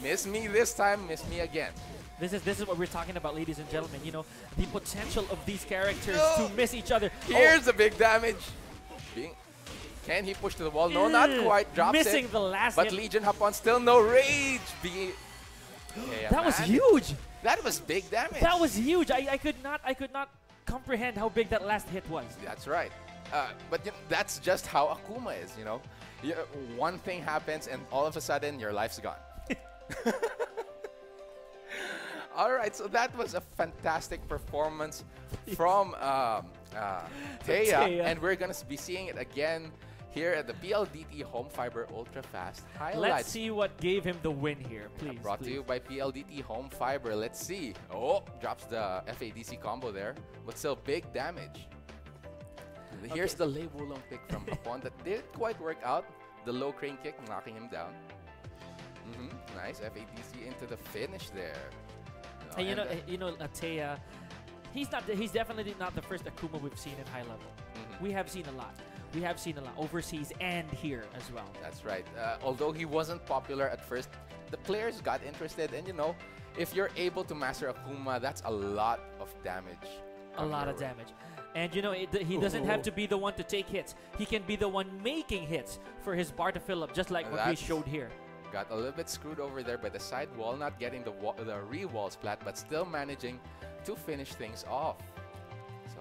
Miss me this time, miss me again. This is what we're talking about, ladies and gentlemen. You know, the potential of these characters to miss each other. Here's the big damage. Can he push to the wall? No, not quite. Drops missing it. the last But hit. Legion Hapon still no rage. That was huge. That was big damage. That was huge. I could not comprehend how big that last hit was. That's right. But you know, that's just how Akuma is, you know. One thing happens and all of a sudden your life's gone. All right, so that was a fantastic performance from Taya, and we're going to be seeing it again here at the PLDT Home Fiber Ultra Fast Highlights. Let's see what gave him the win here, please. Brought to you by PLDT Home Fiber. Let's see. Oh, drops the FADC combo there, but still big damage. Here's the Lei Wulong pick from Hapon that didn't quite work out. The low crane kick knocking him down. Nice FADC into the finish there. And you know, Taya, he's definitely not the first Akuma we've seen in high level. We have seen a lot. We have seen a lot overseas and here as well. That's right. Although he wasn't popular at first, the players got interested, and you know, if you're able to master Akuma, that's a lot of damage. A lot of damage. And you know, he doesn't have to be the one to take hits. He can be the one making hits for his bar to fill up, just like what we showed here. Got a little bit screwed over there by the side wall, not getting the re-wall splat, but still managing to finish things off. So,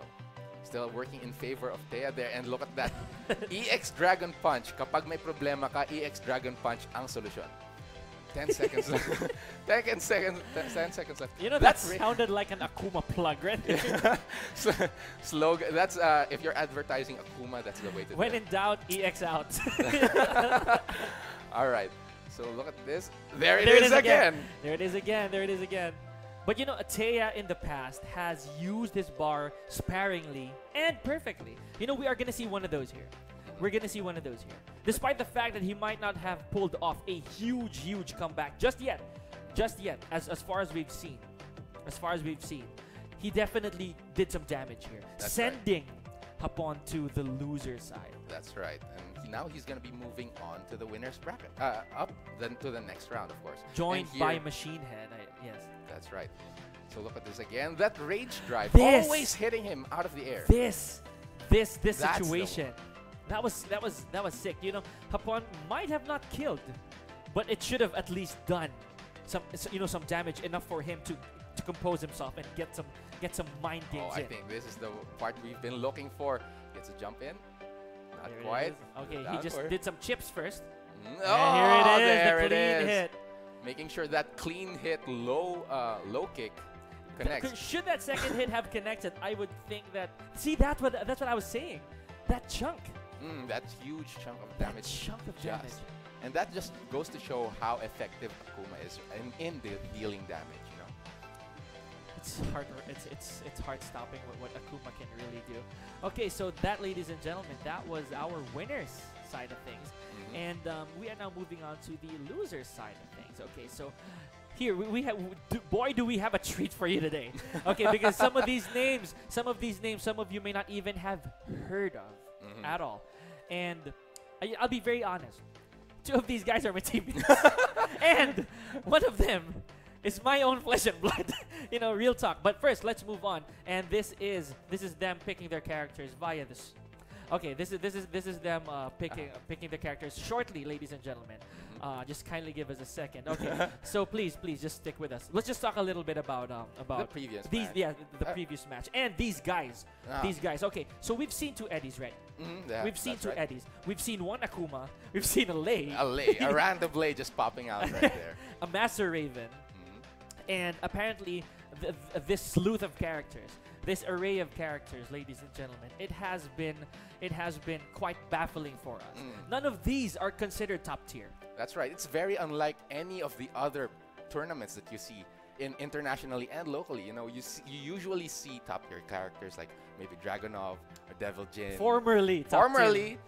still working in favor of Taya there. And look at that. EX Dragon Punch. Kapag may problema ka, EX Dragon Punch ang solusyon. 10 seconds left. 10 seconds left. You know, that That's sounded like an Akuma plug, right? so, slogan. That's if you're advertising Akuma, that's the way to When do it. in doubt, EX out. All right. So look at this. There it There it is is again. There it is again. There it is again. But you know, Ateya in the past has used his bar sparingly and perfectly. You know, we are going to see one of those here. We're going to see one of those here. Despite the fact that he might not have pulled off a huge, huge comeback just yet. Just yet, as far as we've seen. As far as we've seen. He definitely did some damage here. That's sending Hapon to the loser side. That's right. And now he's going to be moving on to the winner's bracket. Up then to the next round, of course. Joined And by here- Machine Head. Yes. That's right. So look at this again. That rage drive This- always hitting him out of the air. This That's the situation. That was sick. You know, Hapon might have not killed, but it should have at least done some damage enough for him to compose himself and get some mind games Oh, I in. think this is the part we've been looking for. Gets a jump in. Not There it quite. is. Okay, he Down just for- did some chips first. Mm, And here it is, there the it clean is. hit. Making sure that clean hit low kick connects. Should that second hit have connected, I would think that. See, that's what I was saying. That chunk. That huge chunk of That damage. chunk of Just. damage. And that just goes to show how effective Akuma is in dealing damage, you know. It's hard. It's hard stopping what Akuma can really do. Okay, so that, ladies and gentlemen, that was our winners side of things, and we are now moving on to the losers side of things. Okay, so here we have. Boy, do we have a treat for you today. Okay, because some of these names, some of you may not even have heard of at all, and I'll be very honest. Two of these guys are my teammates, and one of them is my own flesh and blood. You know, real talk. But first, let's move on. And this is them picking their characters via this. Okay, this is them picking their characters shortly, ladies and gentlemen. Just kindly give us a second. Okay, so please just stick with us. Let's just talk a little bit about The previous these match. the previous match and these guys. These guys. Okay, so we've seen two Eddies, right? Yeah, We've seen that's two right. Eddies. We've seen one Akuma. We've seen a Lei. A random blade just popping out right there. A Master Raven. And apparently, this sleuth of characters, this array of characters, ladies and gentlemen, it has been quite baffling for us. None of these are considered top tier. That's right. It's very unlike any of the other tournaments that you see internationally and locally. You know, you Mm-hmm. usually see top tier characters like maybe Dragonov or Devil Jin. Formerly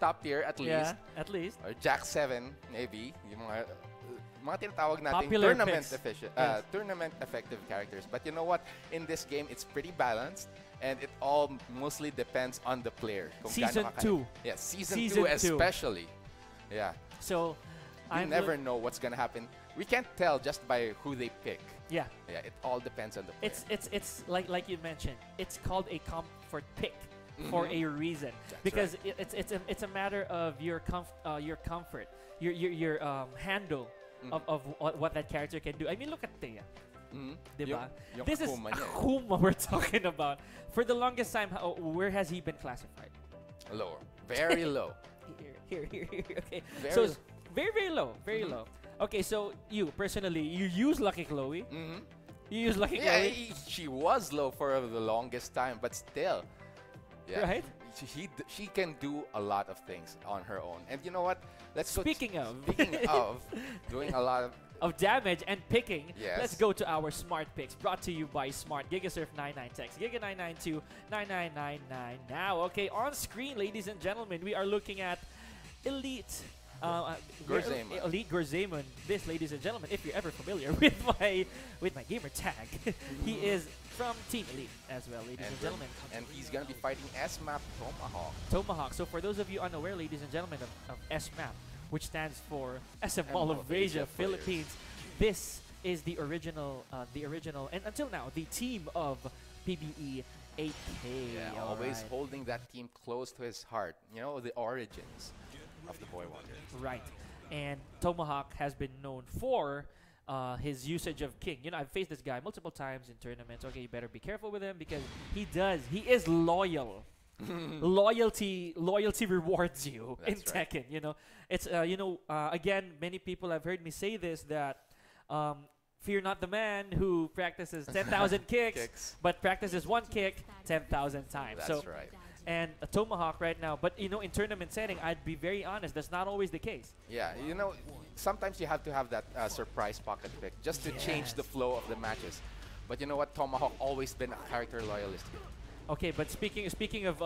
top tier at least. Yeah, at least. Or Jack 7 maybe. Yung mga tinatawag nating Popular tournament picks. Yes. tournament effective characters. But you know what? In this game, it's pretty balanced. And it all mostly depends on the player. Kung Season gaano ka- 2. Yeah, season Season 2 2. especially. Yeah. So, You never know what's gonna happen. We can't tell just by who they pick. Yeah, Yeah, it all depends on the player. it's like you mentioned. It's called a comfort pick for a reason, That's because it's a matter of your comfort, your handle of what that character can do. I mean, look at Thea. Diba? Yung This is Akuma niya. Akuma we're talking about. For the longest time, where has he been classified? Low. Very low. Here. Okay. Very So low. it's very low. Very low. Okay, so you personally, you use Lucky Chloe. You use Lucky Yeah, Chloe. she was low for the longest time, but still. Yeah. Right? She can do a lot of things on her own. And you know what? Speaking of doing a lot of damage and picking, Yes. let's go to our smart picks, brought to you by Smart Gigasurf 99 text Giga 992 9999 now. Okay, on screen, ladies and gentlemen, we are looking at Elite Gorzaemon. Elite Gorzaemon. This, ladies and gentlemen, if you're ever familiar with my gamer tag, he is from Team Elite as well, ladies and gentlemen. And he's gonna be fighting S-Map Tomahawk. Tomahawk. So for those of you unaware, ladies and gentlemen, of SMAP, which stands for SM Mall of Asia, Philippines, this is the original, and until now, the team of PBE 8K. Yeah, All always right. holding that team close to his heart. You know, the origins of the Boy Wonder. Right. And Tomahawk has been known for his usage of King. You know, I've faced this guy multiple times in tournaments. Okay, you better be careful with him because he is loyal. Loyalty rewards you That's in right. Tekken. You know, it's again, many people have heard me say this, that Fear not the man who practices 10,000 kicks, but practices one kick 10,000 times. That's So, right. and a tomahawk right now. But in tournament setting, I'd be very honest, that's not always the case. Yeah, sometimes you have to have that surprise pocket pick just to change the flow of the matches. But you know what? Tomahawk always been a character loyalist. Okay, but speaking of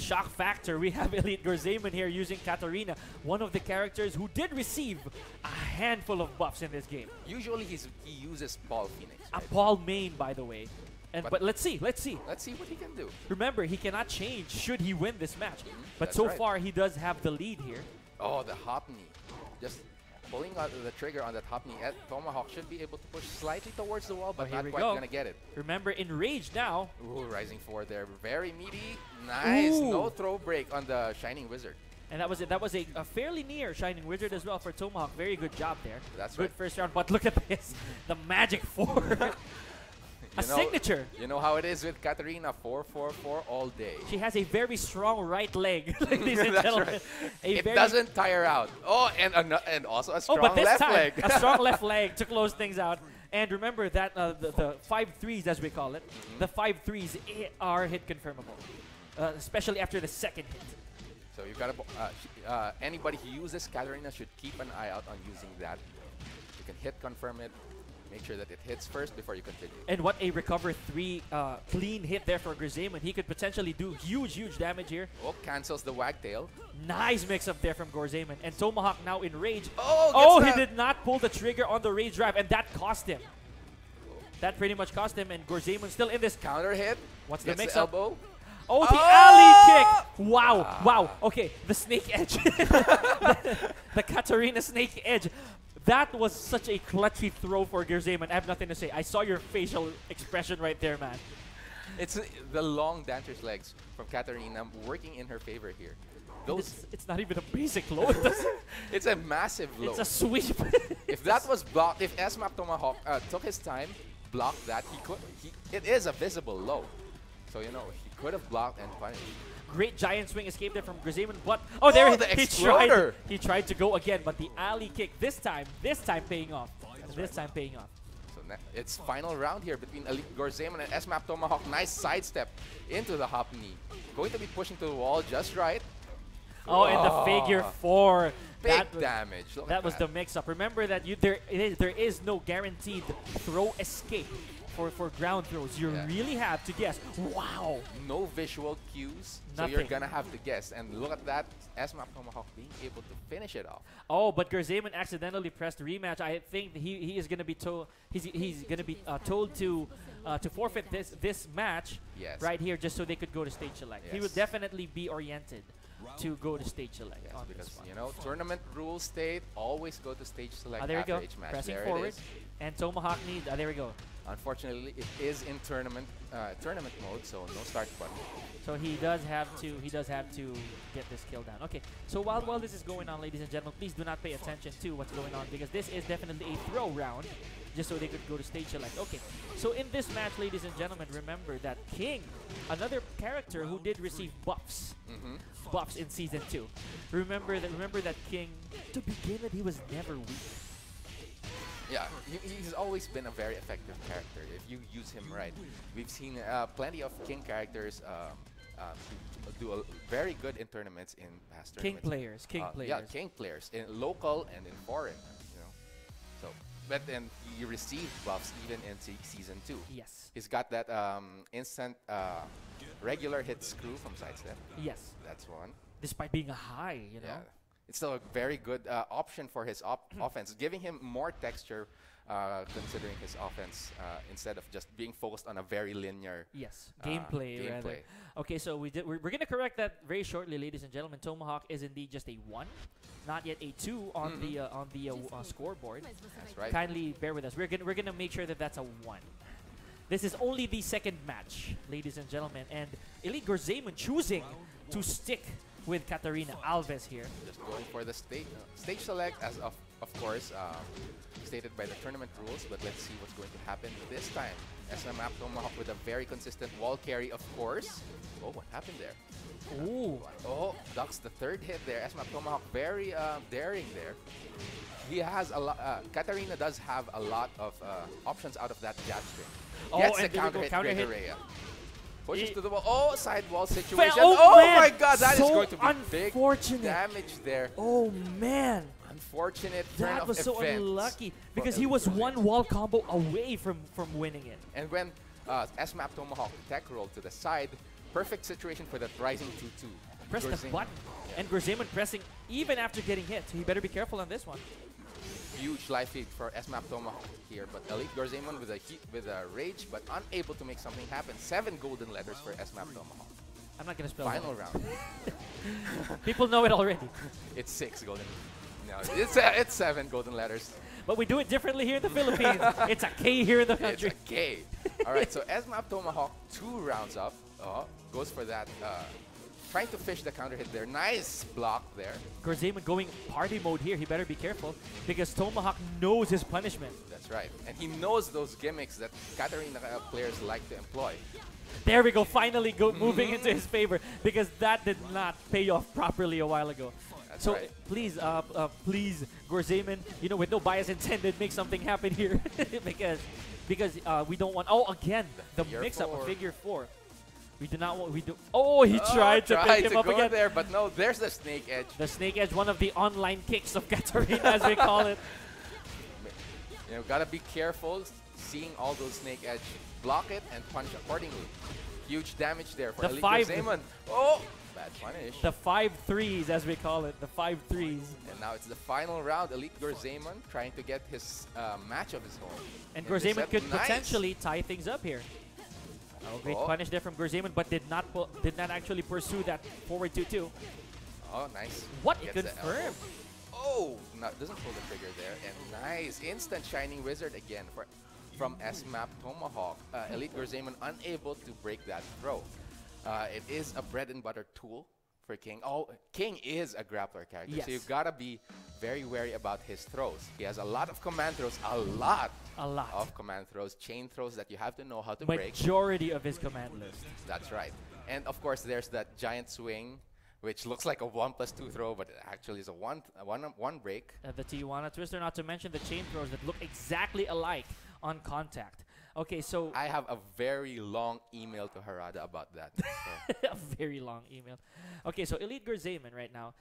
shock factor, we have Elite Gorzaman here using Katarina, one of the characters who did receive a handful of buffs in this game. Usually he uses Paul Phoenix. A Right? Paul main, by the way. But let's see. Let's see what he can do. Remember, he cannot change should he win this match. But That's so right. far, he does have the lead here. Oh, the hop knee. Just pulling out the trigger on that hop knee. Tomahawk should be able to push slightly towards the wall, but here not we quite go. gonna get it. Remember, enraged now. Ooh, rising forward there. Very meaty. Nice. Ooh. No throw break on the Shining Wizard. And that was it. That was a fairly near Shining Wizard as well for Tomahawk. Very good job there. That's good right. first round. But look at this. The Magic 4. A signature. You know how it is with Katarina. 4-4-4 all day. She has a very strong right leg, ladies and That's gentlemen. right. A It very doesn't tire out. Oh, and also a strong but this left time, leg. a strong left leg to close things out. And remember that the 5-3s, as we call it, the 5-3s are hit confirmable, especially after the second hit. So you've got to, anybody who uses Katarina should keep an eye out on using that. You can hit confirm it. Make sure that it hits first before you continue. And what a recover 3 clean hit there for Gorzaman. He could potentially do huge damage here. Oh, cancels the wagtail. Nice mix-up there from Gorzaman. And Tomahawk now in rage. Oh, he did not pull the trigger on the rage drive, and that cost him. That pretty much cost him, and Gorzaman still in this. Counter hit. What's the Gets mix-up? elbow. Oh, the alley kick! Wow. Okay, the snake edge. the Katarina snake edge. That was such a clutchy throw for Gorzaman. I have nothing to say. I saw your facial expression right there, man. It's the long dancer's legs from Katarina working in her favor here. It's not even a basic low. It's a massive low. It's a sweep. If that was blocked, if S-Map Tomahawk took his time, blocked that, it is a visible low. So, he could have blocked and punished. Great giant swing escape there from Gorzaman, but the he exploder! He tried to go again, but the alley kick this time paying off. Time paying off. So it's final round here between Elite Gorzaman and S-Map Tomahawk. Nice sidestep into the hop knee. Going to be pushing to the wall just right. Oh, and the figure 4. Big damage. That was the mix-up. Remember that there is no guaranteed throw escape for ground throws. You really have to guess. Wow. No visual cues, Nothing. so you're gonna have to guess. And look at that, S-Map Tomahawk being able to finish it off. Oh, but Gorzaman accidentally pressed rematch. I think he is gonna be told he's gonna be told to forfeit this match right here just so they could go to stage select. Yes. He will definitely be oriented to go to stage select. Yes, on because this one. tournament rules state always go to stage select There we after go. each match. Pressing There forward, it is. and Tomahawk needs. There we go. Unfortunately, it is in tournament mode, so no start button. So he does have to get this kill down. Okay, so while this is going on, ladies and gentlemen, please do not pay attention to what's going on because this is definitely a throw round, just so they could go to stage select. Okay, so in this match, ladies and gentlemen, remember that King, another character who did receive buffs, buffs in season 2. Remember that King, to begin with, he was never weak. Yeah, he's always been a very effective character if you use him right. We've seen plenty of King characters do very good in tournaments in past King tournaments. players. Yeah, King players in local and in foreign. So, but then he received buffs even in season 2. Yes. He's got that instant regular hit screw from sidestep. Yes. That's one. Despite being a high, Yeah. It's still a very good option for his offense, giving him more texture considering his offense instead of just being focused on a very linear gameplay. Rather. Okay, so we're going to correct that very shortly, ladies and gentlemen. Tomahawk is indeed just a 1, not yet a 2 on the scoreboard. That's right. Kindly bear with us. We're gonna make sure that that's a 1. This is only the second match, ladies and gentlemen, and Elite Gorzaman choosing to stick with Katarina Alves here. Just going for the stage select as of course stated by the tournament rules, but let's see what's going to happen this time. SM Tomahawk with a very consistent wall carry, of course. Oh, what happened there? Ooh. Oh, ducks the third hit there. S-Map Tomahawk very daring there. He has a lot. Katarina does have a lot of options out of that jab string. Oh, Gets and the counter hit, counter hit. Gregorea. Pushes to the wall. Oh, side wall situation. Oh, man. My God, that is So going to be big unfortunate. damage there. Oh man, Unfortunate turn that of was so events unlucky for because he Elite was Gozaiman. one wall combo away from winning it. And when S-Map Tomahawk tech roll to the side, perfect situation for that rising 2-2. Press the Gozaiman- button, and Grzaiman pressing even after getting hit. So he better be careful on this one. Huge life feed for S-Map Tomahawk here, but Elite Gozaiman with a rage, but unable to make something happen. 7 golden letters for S-Map Tomahawk. I'm not gonna spell Final that. round. People know it already. It's 6 golden. No, it's 7 golden letters. But we do it differently here in the Philippines. It's a K here in the It's country. a K. All right, so S-Map Tomahawk 2 rounds up. Goes for that. Trying to fish the counter hit there. Nice block there. Grzaiman going party mode here. He better be careful because Tomahawk knows his punishment. That's right. And he knows those gimmicks that Katarina players like to employ. There we go, finally moving into his favor because that did not pay off properly a while ago. That's So right. please, Grzaiman, with no bias intended, make something happen here because we don't want. Oh, again, the figure mix-up of four. figure 4. We do not want. We do. Oh, he tried to pick him up go again. there, but no, there's the snake edge. The snake edge, one of the online kicks of Katarina, as we call it. Gotta be careful seeing all those snake edge. Block it and punch accordingly. Huge damage there for The Elite five- Gozaiman. Oh, bad punish. The 5 threes, as we call it. The 5 threes. And now it's the final round. Elite Gozaiman trying to get his match of his own. And In this Grzaiman set. could Nice. potentially tie things up here. Oh, great Oh. punish there from Grzaiman, but did not actually pursue that forward 2-2. Oh, nice. What? It Gets the elbow. confirmed. Oh, doesn't pull the trigger there. And nice. Instant Shining Wizard again from S-Map Tomahawk. Elite Gozaiman unable to break that throw. It is a bread and butter tool for King. Oh, King is a grappler character, Yes. so you've got to be very wary about his throws. He has a lot of command throws, a lot of command throws, chain throws that you have to know how to break. Majority of his command list. That's right. And of course, there's that giant swing, which looks like a 1+2 throw, but it actually is a one break. The Tijuana Twister, not to mention the chain throws that look exactly alike on contact. Okay, so I have a very long email to Harada about that. So. a very long email. Okay, so Elite Grzaiman right now,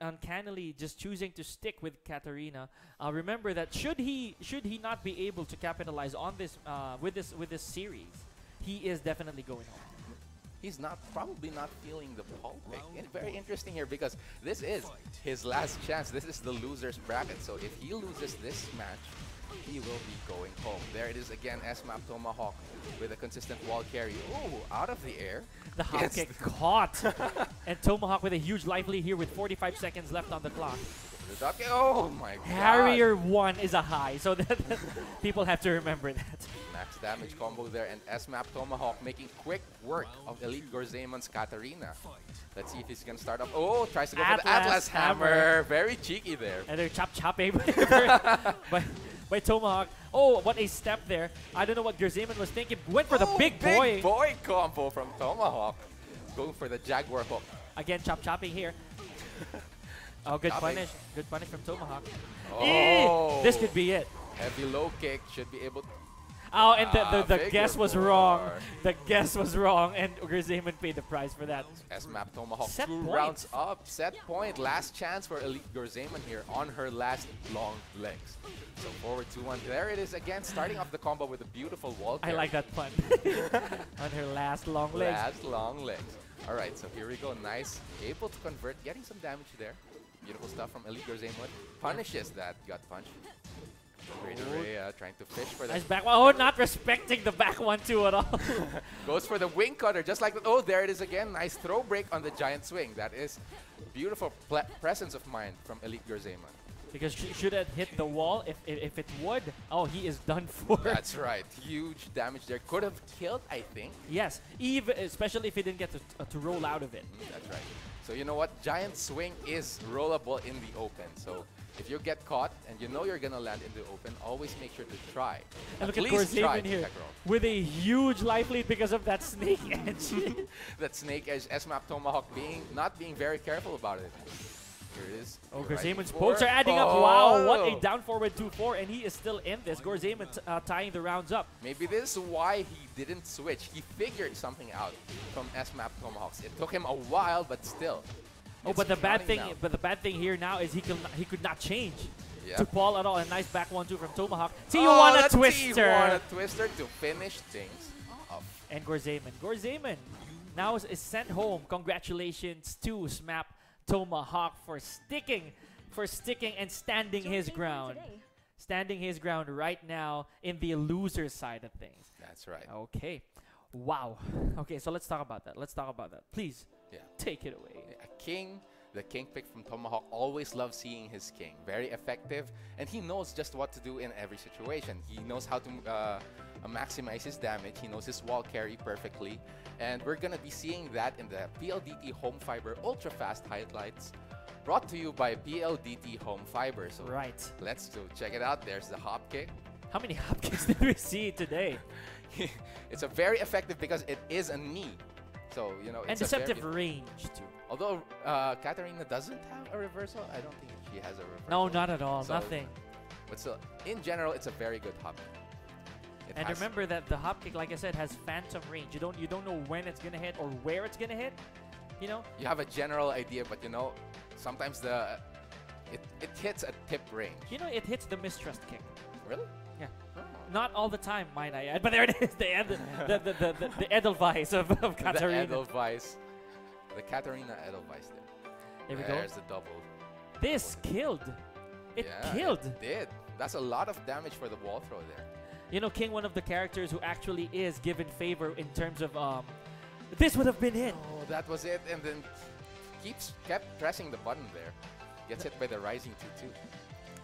uncannily just choosing to stick with Katarina. Remember that should he not be able to capitalize on this with this series, he is definitely going home. He's probably not feeling the ball pick. And very interesting here because this is his last chance. This is the loser's bracket. So if he loses this match, he will be going home. There it is again, S-Map Tomahawk with a consistent wall carry. Ooh, out of the air. The hop Yes. kick caught. And Tomahawk with a huge life lead here with 45 seconds left on the clock. The duck- oh my god. Harrier 1 is a high, so that people have to remember that. Max damage combo there, and S-Map Tomahawk making quick work of Elite Gozaiman's Katarina. Let's see if he's gonna start off. Oh, tries to go for the Atlas Atlas Hammer. Hammer. Very cheeky there. And they're chopping by Tomahawk. Oh, what a step there. I don't know what Grzaiman was thinking. Went for the big boy. Big boy combo from Tomahawk. Going for the Jaguar hook. Again, chopping here. Oh, good Chopping. punish. Good punish from Tomahawk. Oh. This could be it. Heavy low kick should be able to. Oh, and the figure guess was four. wrong. The guess was wrong, and Grzaiman paid the price for that. S-Map Tomahawk Set 2 point. rounds up. Set point. Last chance for Elite Gozaiman here on her last long legs. So forward 2-1. There it is again, starting off the combo with a beautiful wall I carry. like that pun. On her last long legs. Last long legs. All right, so here we go. Nice. Able to convert, getting some damage there. Beautiful stuff from Elite Gozaiman. Punishes that gut punch. Gregorea trying to fish for that. Nice back one. Oh, not respecting the back one too at all. Goes for the wing cutter, just like that. Oh, there it is again. Nice throw break on the giant swing. That is beautiful presence of mind from Elite Gozaiman. Because should have hit the wall. If it would, oh, he is done for. That's right. Huge damage there. Could have killed, I think. Yes, especially if he didn't get to roll out of it. That's right. So you know what? Giant Swing is rollable in the open. So if you get caught and you know you're gonna land in the open, always make sure to try. And At look at least try Gorzaven here tech roll. with a huge life lead because of that snake edge. That Snake Edge S-Map Tomahawk not being very careful about it. Here it is. Oh, You're right Gorzaemon's before. pokes are adding up. Oh! Wow, what a down forward 2-4, and he is still in this. Gorzaemon tying the rounds up. Maybe this is why he didn't switch. He figured something out from S-Map Tomahawks. It took him a while, but still. Oh, It's but the bad counting thing, now. here now is he could not change Yeah. to Paul at all. A nice back 1-2 from Tomahawk. Oh, Tijuana the Twister. Tijuana Twister to finish things off. And Gorzaemon now is sent home. Congratulations to SMAP Tomahawk for sticking and standing his ground. Standing his ground right now in the loser side of things. That's right. Okay. Wow. Okay, so let's talk about that. Please, Yeah. take it away. A king, the king pick from Tomahawk, always loves seeing his king. Very effective, and he knows just what to do in every situation. He knows how to maximize his damage. He knows his wall carry perfectly, and we're gonna be seeing that in the PLDT Home Fiber Ultra Fast highlights, brought to you by PLDT Home Fiber. So Right. let's go check it out. There's the hop kick. How many hop kicks did we see today? It's a very effective because it is a knee. So, you know, And it's a deceptive very, range too. although Katarina doesn't have a reversal, I don't think she has a reversal. No, not at all. So, Nothing. But still, in general, it's a very good hop. It And has- remember that the hop kick, like I said, has phantom range. You don't know when it's gonna hit or where it's gonna hit. You know. you have a general idea, but you know, sometimes it hits a tip range. You know, it hits the mistrust kick. Really? Yeah. Oh. Not all the time, might I add. But there it is, the Edelweiss of Katarina. The Edelweiss. The Katarina Edelweiss there. There we go. There's the double. This killed. It Yeah, killed. It did. That's a lot of damage for the wall throw there. You know, King, one of the characters who actually is given favor in terms of this would have been hit. Oh, that was it. And then kept pressing the button there. Gets hit by the Rising 2-2.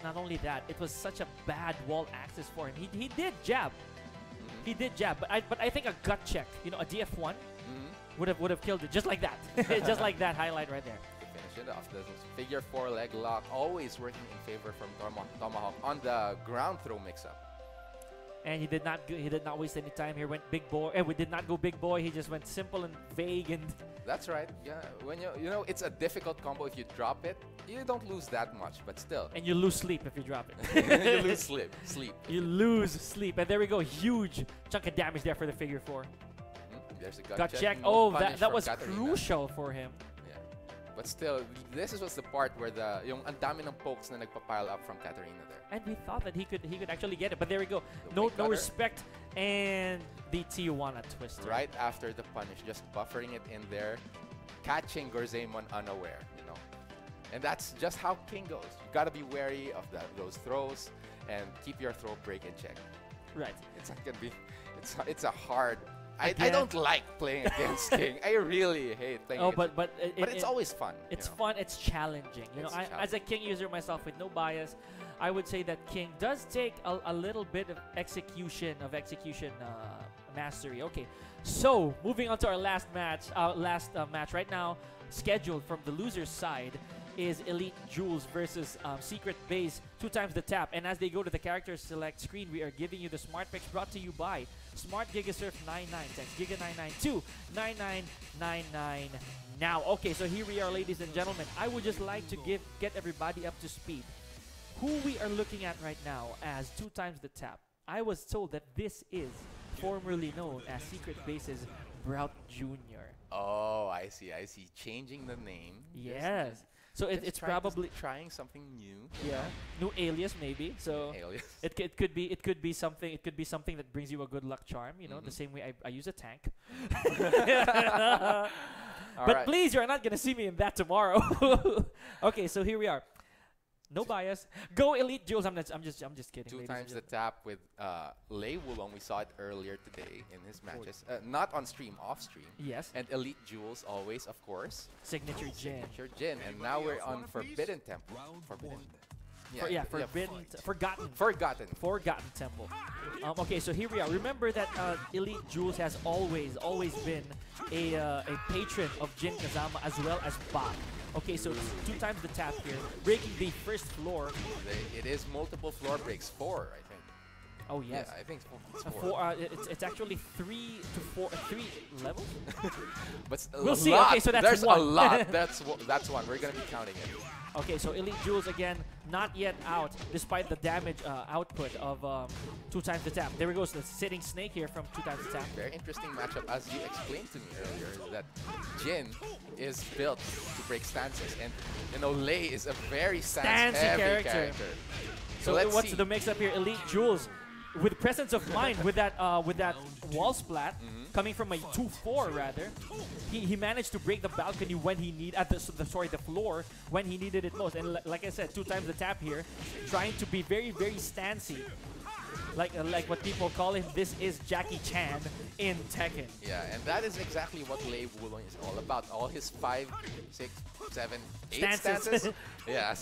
Not only that, it was such a bad wall access for him. He did jab. Mhm. He did jab, but I think a gut check, you know, a DF1 Mhm. would have killed it just like that. Just like that highlight right there. To finish it off, the figure 4 leg lock always working in favor from Tomahawk on the ground throw mix-up. And he did not waste any time here. Went big boy. We did not go big boy. He just went simple and vague and That's right. Yeah, when you know it's a difficult combo. If you drop it, you don't lose that much, but still, and you lose sleep if you drop it. you lose sleep. You lose sleep, and there we go. Huge chunk of damage there for the figure 4. There's a Got check. check. No Oh, punish that from was Katarina. crucial for him. Yeah, but still, this was the part where yung ang dami ng pokes na nagpa-pile up from Katarina there. And we thought that he could actually get it, but there we go. The No wing cutter. respect, and the Tijuana Twister. Right after the punish, just buffering it in there, catching Gorzaemon unaware, you know. And that's just how King goes. You gotta be wary of those throws and keep your throw break in check. Right. It's not gonna be. It's a hard. I Again. don't like playing against King. I really hate playing. Oh, against but it's always fun. it's you know? fun. It's challenging. You know, It's as a King user myself with no bias, I would say that King does take a little bit of execution mastery. Okay, so moving on to our last match. Match right now scheduled from the loser's side is Elite Jules versus Secret Base, 2 times the tap. And as they go to the character select screen, we are giving you the smart picks brought to you by Smart Gigasurf 99. Text Giga 992 9999 now. Okay, so here we are, ladies and gentlemen. I would just like to get everybody up to speed. Who we are looking at right now as 2 times the tap. I was told that this is formerly known as Secret Base's Brout Jr. Oh, I see. Changing the name. Yes. So it's probably trying something new. new alias maybe. So Alias. it could be something that brings you a good luck charm. You know, the same way I use a tank. All But right. please, you're not gonna see me in that tomorrow. Okay, so here we are. No bias. Go Elite Jules. I'm just kidding. 2 ladies and times the gentlemen. tap with Lei Wulong. We saw it earlier today in his matches. Not on stream, off stream. Yes. And Elite Jules always, of course. Signature Gen. Signature Jin. And now we're on Forbidden Temple. Forbidden. Forgotten. Forgotten Temple. Okay, so here we are. Remember that Elite Jules has always been a patron of Jin Kazama as well as Bach. Okay, so it's 2 times the tap here, breaking the first floor. It is multiple floor breaks, 4, I think. Oh yes. Yeah, I think it's 4. It's actually 3 to 4, 3 levels. But we'll see. Okay, so that's there's one. a lot. That's one. We're gonna be counting it. Okay, so Elite Jules again, not yet out, despite the damage output of 2 times the tap. There we go, so the sitting snake here from 2 times the tap. Very interesting matchup, as you explained to me earlier, that Jin is built to break stances, and Lei is a very stance-heavy character. So what's the mix-up here? Elite Jules, with presence of mind, with that wall splat, coming from a 2-4 rather, he managed to break the balcony when he needed, the floor when he needed it most. And like I said, 2 times the tap here, trying to be very stancey, like what people call him. This is Jackie Chan in Tekken. Yeah, and that is exactly what Lei Wulong is all about. All his 5, 6, 7, 8 stances. Yeah,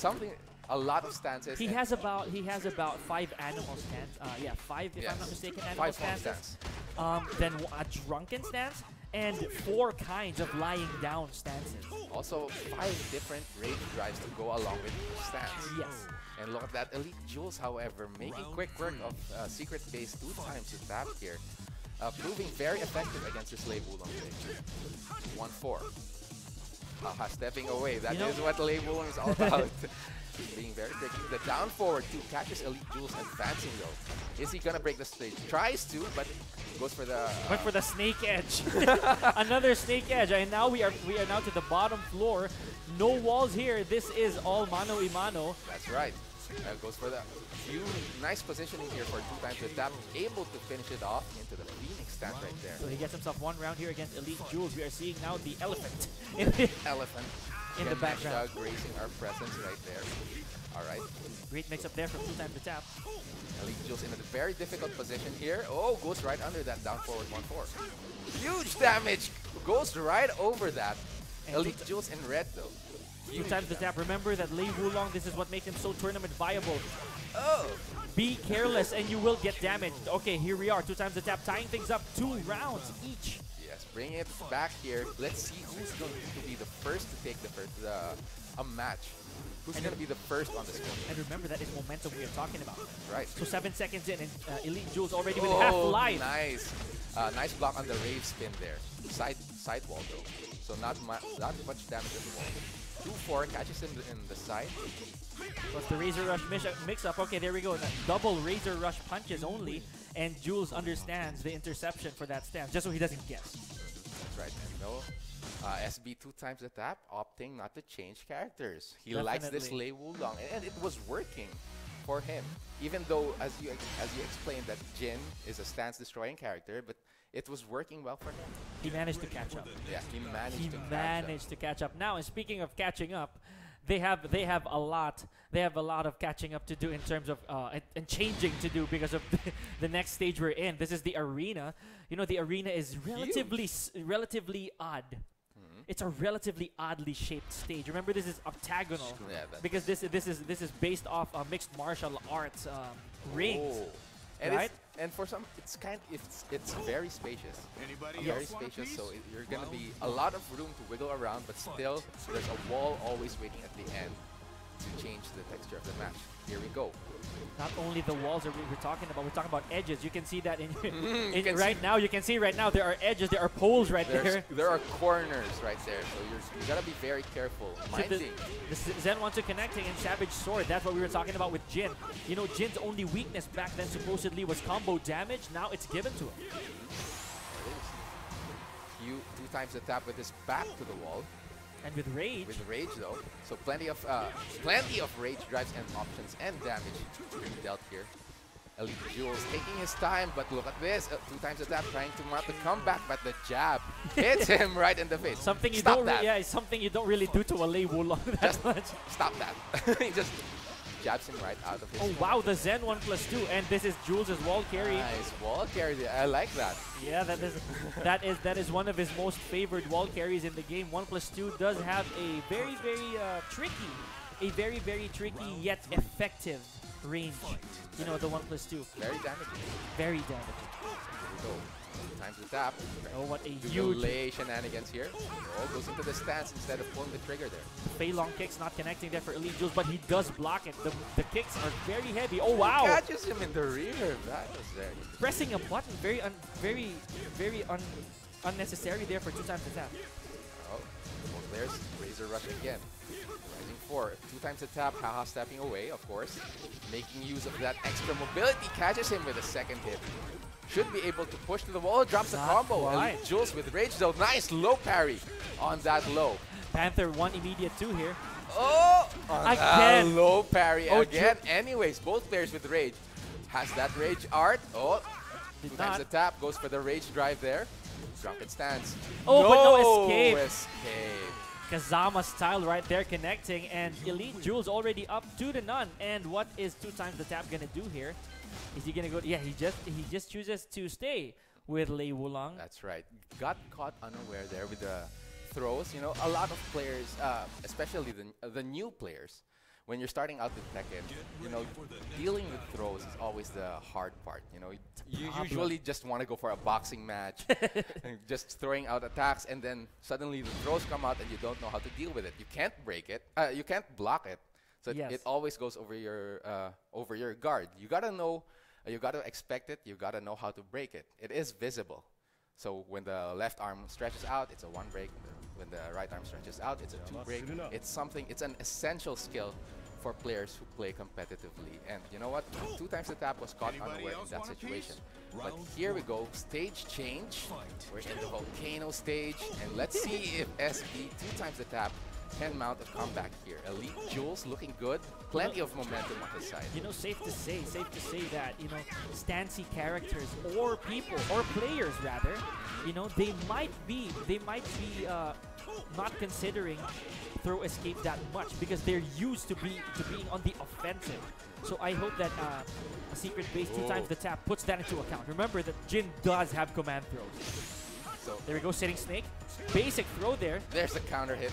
a lot of stances. He has about 5 animal stance. 5 if I'm not mistaken. Animal 5 stances. Then a drunken stance and 4 kinds of lying down stances. Also 5 different rage drives to go along with the stance. Yes. And look at that Elite Jules, however, making quick work of Secret Base 2 times the tap here, proving very effective against this Lei Wulong stage. 1-4. Stepping away. That is what Lei Wulong is all about. Being very tricky. The down forward 2 catches Elite Jules advancing though. Is he gonna break the stage? Tries to, but goes for the went for the snake edge. Another snake edge. And now we are now to the bottom floor. No walls here. This is all mano a mano. That's right. Goes for the nice positioning here for 2 times the tap. Able to finish it off into the Phoenix stance right there. So he gets himself 1 round here against Elite Jules. We are seeing now the elephant Elephant. in the background. Gracing our presence right there. Alright. Great mix up there from 2 times the tap. Elite Jules in a very difficult position here. Oh, goes right under that down forward 1-4. Huge damage! Goes right over that. And Elite Jules in red though. 2 times the tap. Remember that Lei Wulong, this is what makes him so tournament viable. Oh! Be careless and you will get damaged. Okay, here we are. 2 times the tap, tying things up 2 rounds each. Yes, bringing it back here. Let's see who's going to be the first to take a match. Who's going to be the first on the score? And remember, that is momentum we are talking about. Right. So 7 seconds in, and Elite Jules already with half life. Nice. Nice block on the rave spin there. Side wall though. So not much damage at the wall. 2-4 catches him in the side. Plus the Razor Rush mix-up. Okay, there we go. Double Razor Rush punches only. And Jules understands the interception for that stance, just so he doesn't guess. That's right. And no, SB 2 times the tap, opting not to change characters. He Definitely likes this Lei Wulong, and it was working for him. Even though, as you explained, that Jin is a stance-destroying character, but it was working well for him. He managed to catch up. Yeah, he managed to catch up. Now, and speaking of catching up, they have a lot of catching up to do in terms of and changing to do because of the next stage we're in. This is the arena. You know, the arena is relatively odd. It's a relatively oddly shaped stage. Remember, this is octagonal because this is based off mixed martial arts rings. And right? And for some, it's very spacious. Very spacious, so you're gonna be a lot of room to wiggle around, but still there's a wall always waiting at the end to change the texture of the match. Here we go. Not only the walls we're talking about edges. You can see that right now. You can see right now there are edges, there are poles right there. There are corners right there, so you gotta be very careful. Minding. The Zen wants to connecting and Savage Sword. That's what we were talking about with Jin. You know, Jin's only weakness back then supposedly was combo damage. Now it's given to him. You 2 times the tap with his back to the wall. And with rage. With rage though, so plenty of rage drives and options and damage being dealt here. Elite Jules taking his time, but look at this: 2 times the tap, trying to mount the comeback, but the jab hits him right in the face. Something you something you don't really do to a Lei Wulong that much. Stop that! He just jabs him right out of his. Oh wow, the Zen 1+2, and this is Jules' wall carry. Nice wall carry. I like that. Yeah, that is one of his most favored wall carries in the game. 1+2 does have a very tricky a very, very tricky yet effective range. You know, the 1+2. Very damaging. Very damaging. Here we go. Times the tap. Oh, what a Do huge lay shenanigans here. Oh, goes into the stance instead of pulling the trigger there. Fei Long kicks not connecting there for Elite Jules, but he does block it. The kicks are very heavy. Oh, wow. Catches him in the rear. That was very interesting. Pressing a button, very unnecessary there for 2 times the tap. Oh, well, there's Razor Rush again. Rising 4. 2 times the tap. Haha stepping away, of course. Making use of that extra mobility. Catches him with a second hit. Should be able to push to the wall. Drops the combo. Elite Jules with Rage though. Nice low parry on that low. Panther 1 immediate 2 here. Oh! Again. Low parry Oh, again. Anyways, both players with Rage. Has that Rage art. Oh! 2 times the tap. Goes for the Rage drive there. Drunken stance. Oh, but no escape. Escape. Kazama style right there connecting, and Elite Jules already up 2-0. And what is 2 times the tap gonna do here? Is he gonna go? Yeah, he just chooses to stay with Lei Wulong. That's right. Got caught unaware there with the throws. You know, a lot of players, especially the new players, when you're starting out with Tekken, you know, dealing with throws is always the hard part. You know, you usually just want to go for a boxing match, and just throwing out attacks, and then suddenly the throws come out and you don't know how to deal with it. You can't break it. You can't block it. So yes. it always goes over your guard. You gotta know, you gotta expect it. You gotta know how to break it. It is visible. So when the left arm stretches out, it's a 1 break. When the right arm stretches out, it's a 2 break. It's something. It's an essential skill for players who play competitively. And you know what? 2 times the tap was caught unaware in that situation. But here we go. Stage change. We're in the volcano stage, and let's see if SB 2 times the tap can mount a comeback here. Elite Jules looking good. Plenty of momentum on his side. You know, safe to say that, you know, stancy characters or people or players rather, you know, they might be not considering throw escape that much because they're used to being on the offensive. So I hope that a secret base 2 times the tap puts that into account. Remember that Jin does have command throws. So there we go, sitting snake. Basic throw there. There's the counter hit.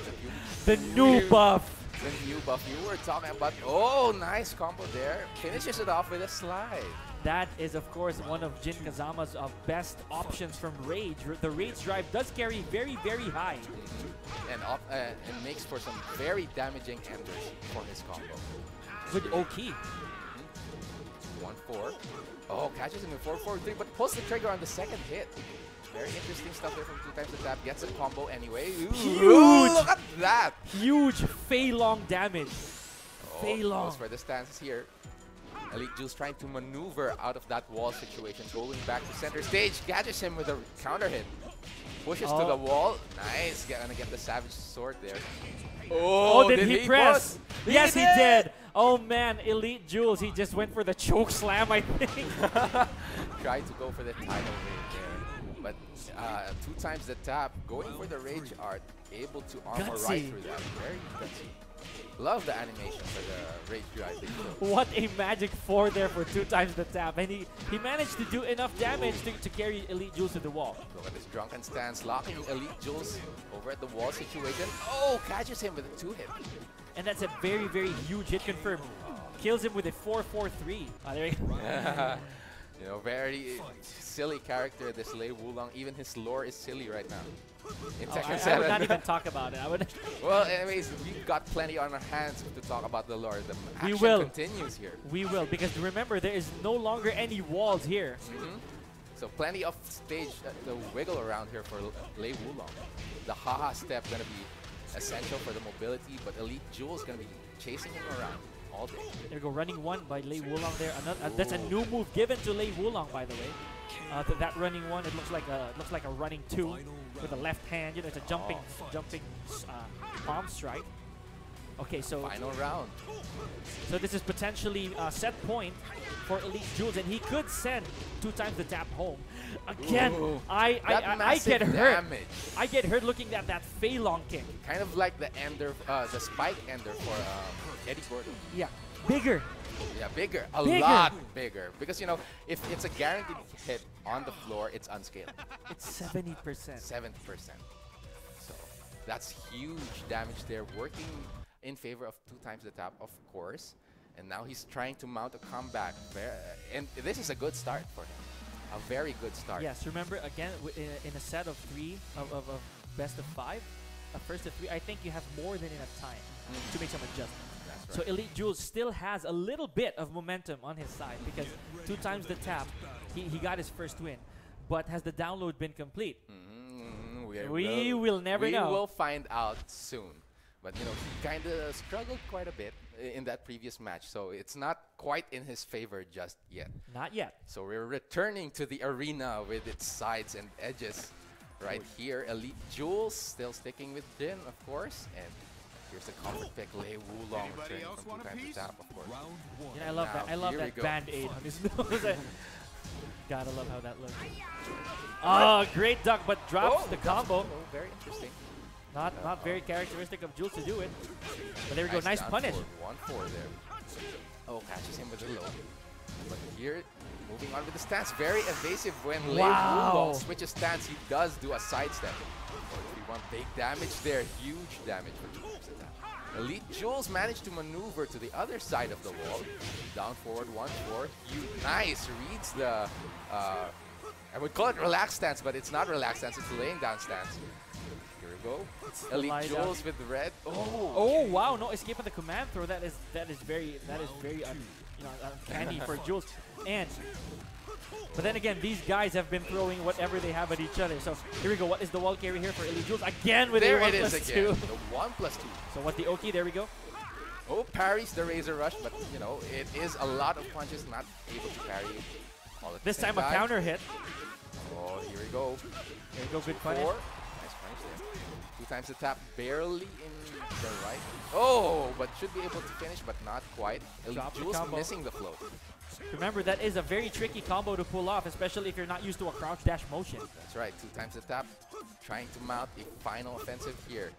The new buff. The new buff you were talking about. Oh, nice combo there. Finishes it off with a slide. That is, of course, one of Jin Kazama's best options from Rage. The Rage drive does carry very, very high. And makes for some very damaging enders for his combo. With Oki. 1-4. Oh, catches him in 4-4-3, but pulls the trigger on the second hit. Very interesting stuff there from 2 times the tap. Gets a combo anyway. Huge! Look at that! Huge Fei Long damage. Fei Long. Goes for the stances here. Elite Jules trying to maneuver out of that wall situation. Going back to center stage. Catches him with a counter hit. Pushes to the wall. Nice. Gonna get the Savage Sword there. Oh, did he press? Yes, he did. Oh man, Elite Jules, he just went for the choke slam, I think. Tried to go for the title win there. But 2 times the tap, going for the Rage art, able to armor right through that. Very gutsy. Love the animation for the Rage drive. What a magic 4 there for 2 times the tap. And he managed to do enough damage to carry Elite Jules to the wall. Look at this drunken stance, locking Elite Jules over at the wall situation. Oh, catches him with a 2 hit. And that's a very, very huge hit confirmed. Kills him with a 4-4-3. There you go. You know, very silly character, this Lei Wulong. Even his lore is silly right now. In Tekken 7. I would not even talk about it. I would. Well, anyways, we've got plenty on our hands to talk about the lore. The action continues here. We will, because remember, there is no longer any walls here. So plenty of stage to wiggle around here for Lei Wulong. The haha step gonna be essential for the mobility, but Elite Jules gonna be chasing him around all day. There we go, running 1 by Lei Wulong there. That's a new move given to Lei Wulong, by the way. That running 1, it looks like a running 2 with a left hand. You know, it's a jumping palm strike. Okay, so final round. So this is potentially a set point for Elite Jules, and he could send 2 times the tap home. Again, I get hurt. I get hurt looking at that Fei Long kick. Kind of like the ender, the spike ender for Eddie Gordon. Yeah, bigger. Yeah, bigger. A lot bigger. Because, you know, if it's a guaranteed hit on the floor, it's unscaled. It's 70%. 70%. So that's huge damage there. Working in favor of 2 times the tap, of course. And now he's trying to mount a comeback. And this is a good start for him. A very good start. Yes, remember, again, in a set of 3, of best of 5, a first of 3, I think you have more than enough time to make some adjustments. That's So right. Elite Jules still has a little bit of momentum on his side because 2 times the tap, he got his first win. But has the download been complete? We will never know. We will find out soon. But, you know, he kind of struggled quite a bit in that previous match. So it's not quite in his favor just yet. Not yet. So we're returning to the arena with its sides and edges. Right here, Elite Jules still sticking with Jin, of course. And here's the comfort pick, Lei Wulong returning from 2 times the tap, of course. You know, I love that. I love that band-aid on his nose. Gotta love how that looks. Oh, great duck, but drops the combo. Very interesting. Not very characteristic of Jules to do it. But there we go, nice down punish. 1-4 there. Oh, catches him with a low. But here, moving on with the stance. Very evasive when Lei Wulong switches stance. He does do a sidestep. If we want big damage there, huge damage for 2 times the tap. Elite Jules managed to maneuver to the other side of the wall. Down forward 1-4. Nice, reads the, I would call it relaxed stance, but it's not relaxed stance, it's laying down stance. Here we go. Elite Jules with red. Oh wow, no escape on the command throw. That is very uncanny for Jules. But then again, these guys have been throwing whatever they have at each other. So here we go. What is the wall carry here for Elite Jules? Again with there a 1+2. it is again. The 1+2. So what the Oki? There we go. Oh, parries the Razor Rush, but you know it is a lot of punches, not able to parry all at This the same time a counter hit. Oh, here we go. Here we go. Good punish. 4. Nice punish there. 2 times the tap, barely in the right. Oh, but should be able to finish, but not quite. Elite Jules missing the float. Remember, that is a very tricky combo to pull off, especially if you're not used to a crouch dash motion. That's right, 2 times the tap, trying to mount a final offensive here.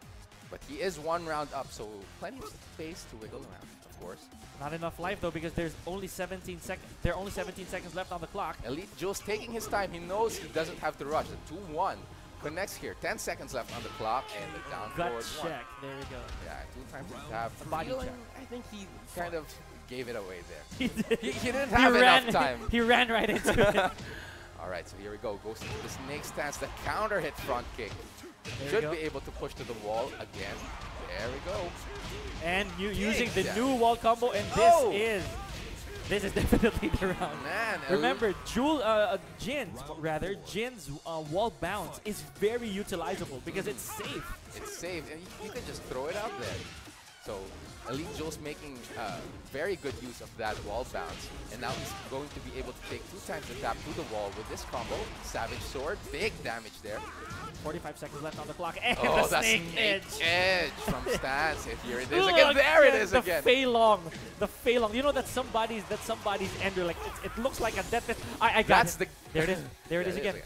But he is 1 round up, so plenty of space to wiggle around, of course. Not enough life though, because there's only 17 seconds. There are only 17 seconds left on the clock. Elite Jules taking his time. He knows he doesn't have to rush. The 2-1 connects here. 10 secones left on the clock, and the down Gut forward check. There we go. Yeah, 2 times the tap. A body check. I think he kind of gave it away there. He did. He didn't have enough time. He ran right into it. All right, so here we go. Goes into the snake stance. The counter hit front kick. There Should be able to push to the wall again. There we go. And using the new wall combo, and this is definitely the round. Man, remember, Jin's wall bounce is very utilizable because it's safe. It's safe, and you can just throw it out there. So Elite Jules making very good use of that wall bounce, and now he's going to be able to take 2 times the tap to the wall with this combo. Savage Sword, big damage there. 45 seconds left on the clock, and Oh, the the snake edge from stance. And here it is Look, again. There it is again. The Fei Long. You know that somebody's ender. Like it looks like a death. I got it. There it is. There it is again.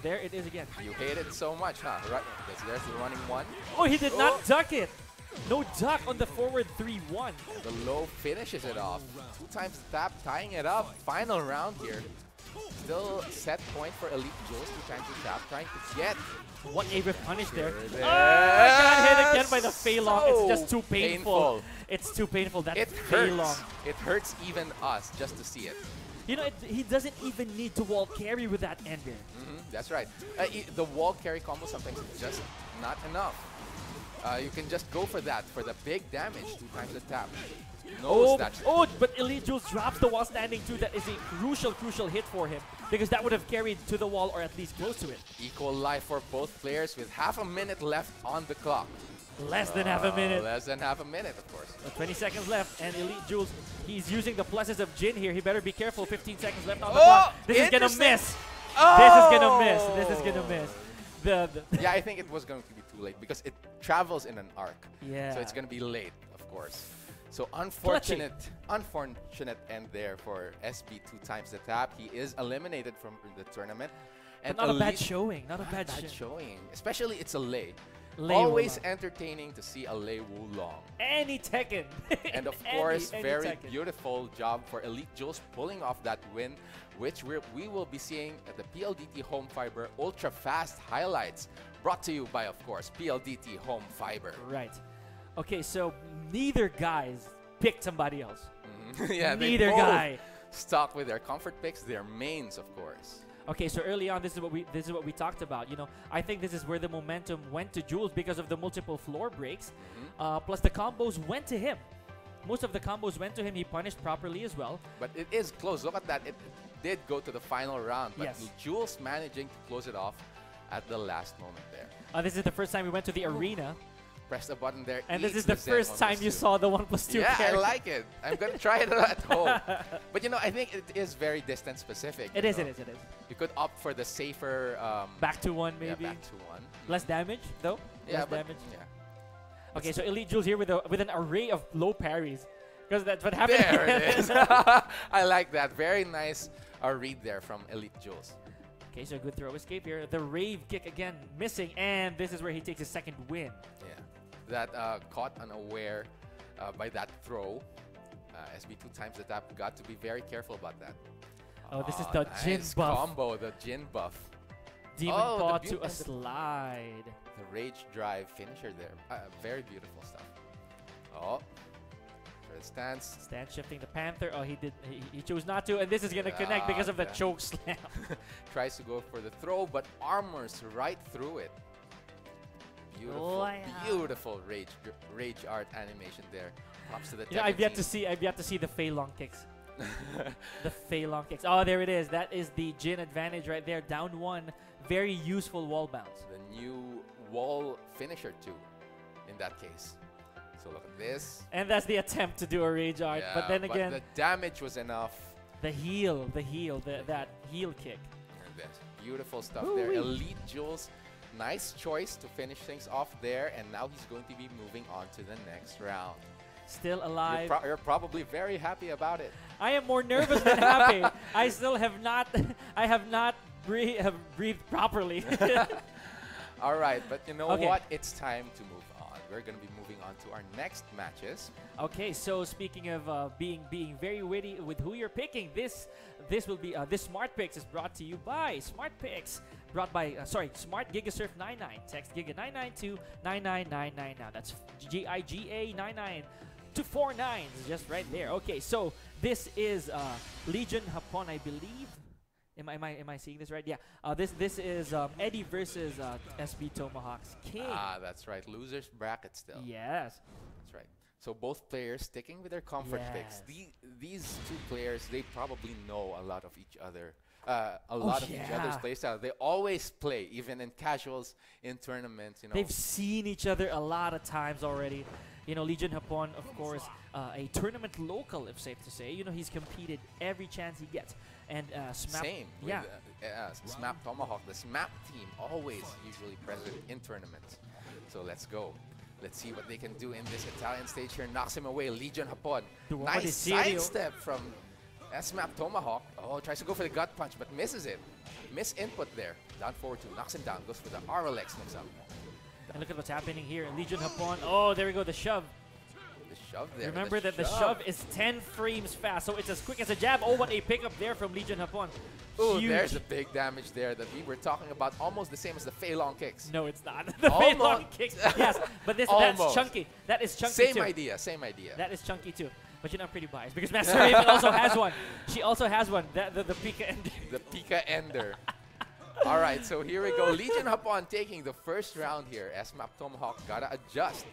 There it is again. You hate it so much, huh? Right. There's the running 1. Oh, he did not duck it. No duck on the forward 3-1. The low finishes it off. 2 times the tap, tying it up. Final round here. Still set point for Elite Jules. 2 times the tap, trying to get one A-Riff punish there. Got hit again by the Fei Long. It's just too painful. It's too painful. That Fei Long. It hurts even us just to see it. You know, he doesn't even need to wall carry with that ender. That's right. The wall carry combo sometimes is just not enough. You can just go for that, for the big damage. 2 times the tap. But Elite Jules drops the wall standing too. That is a crucial hit for him, because that would have carried to the wall or at least close to it. Equal life for both players with half a minute left on the clock. Less than half a minute. Less than half a minute, of course. 20 seconds left, and Elite Jules, he's using the pluses of Jin here. He better be careful. 15 seconds left on the clock. This is gonna miss. This is gonna miss. This is gonna miss. Yeah, I think it was going to be too late because it travels in an arc. Yeah. So it's going to be late, of course. So unfortunate end there for SB 2 times the tap. He is eliminated from the tournament. And not a bad showing. Not a bad showing. Especially it's a Lei. Lei Always Wulong. Entertaining to see a Lei Wulong. Any Tekken. And of course, very beautiful job for Elite Jules pulling off that win, which we will be seeing at the PLDT Home Fiber Ultra Fast Highlights, brought to you by, of course, PLDT Home Fiber. Right. Okay, so neither guys picked somebody else. Yeah, they Neither both guy. stuck with their comfort picks, their mains, of course. Okay, so early on, this is what we talked about. You know, I think this is where the momentum went to Jules because of the multiple floor breaks. Plus the combos went to him. Most of the combos went to him. He punished properly as well. But it is close. Look at that. It did go to the final round. But Yes. Jules managing to close it off at the last moment there. This is the first time we went to the arena, Press the button there. and this eats is the Zen first 1+2. time you saw the 1+2 Yeah, I character. like it. I'm going to try it at home. But, you know, I think it is very distance specific. It you is, know. it is, it is. You could opt for the safer... Back to one, yeah, maybe. back to one. Less damage, though. Yeah, Less but, damage. yeah. Okay, so Elite Jules here with an array of low parries. Because that's what happened. There it is. I like that. Very nice read there from Elite Jules. Okay, so good throw escape here. The rave kick again missing, and this is where he takes his second win. Yeah. That caught unaware by that throw. SB 2 times the tap. Got to be very careful about that. Oh, this is the nice Jin buff. combo, the Jin buff. Demon Oh, the paw beau- to a and the- slide. The rage drive finisher there. Very beautiful stuff. Oh. For the stance. Stand shifting the Panther. Oh, he chose not to, and this is gonna connect because of the Yeah. choke slam. Tries to go for the throw, but armors right through it. Beautiful, Oh, yeah. beautiful rage art animation there. Props to the Yeah, Tekken I've yet team. to see the Fei Long kicks. The Fei Long kicks. Oh, there it is. That is the Jin advantage right there. Down one. Very useful wall bounce. The new wall finisher too, in that case. So look at this. And that's the attempt to do a rage art. Yeah, but then again, the damage was enough. that heel kick. And this beautiful stuff Ooh-wee. there. Elite Jules, nice choice to finish things off there. And now he's going to be moving on to the next round. Still alive. You're probably very happy about it. I am more nervous than happy. I still have not. I have not breathed properly. All right, but you know Okay. what? It's time to move on. We're going to be moving on to our next matches. Okay, so speaking of being very witty with who you're picking, this will be this Smart Picks is brought to you by Smart Picks, brought by Smart Gigasurf 99. Text Giga 99 to 9999 now. That's GIGA 99 to 49s, just right there. Okay, so this is Legion Hapon, I believe. Am I seeing this right? Yeah. This is Eddie versus SB Tomahawk's King. Ah, that's right. Losers bracket still. Yes. That's right. So both players sticking with their comfort picks. Yes. These two players, they probably know a lot of each other. A lot of each other's yeah. playstyle. They always play, even in casuals, in tournaments. You know. They've seen each other a lot of times already. You know, Legion Hapon, of course, a tournament local, if safe to say. You know, he's competed every chance he gets. And Smap, Same. yeah. With Smap Tomahawk. The Smap team always usually present in tournaments. So let's go. Let's see what they can do in this Italian stage here. Knocks him away. Legion Hapon. Duomo Nice di Sirio. sidestep from Smap Tomahawk. Oh, tries to go for the gut punch, but misses it. Miss input there. Down forward two. Knocks him down. Goes for the RLX mix up. And look at what's happening here. Legion Hapon. Oh, there we go. The shove. The shove there. Remember that the shove is 10 frames fast, so it's as quick as a jab. Oh, what a pickup there from Legion Hapon. Ooh, Huge. there's a big damage there that we were talking about. Almost the same as the Fei Long kicks. No, it's not. The Fei Long Almost. kicks. Yes, but that's Almost. chunky. That is chunky Same too. idea. Same idea. That is chunky too. But you know, I'm pretty biased because Master Raven also has one. She also has one. The Pika Ender. The Pika Ender. All right, so here we go. Legion Hapon taking the first round here. Smap Tomahawk gotta adjust.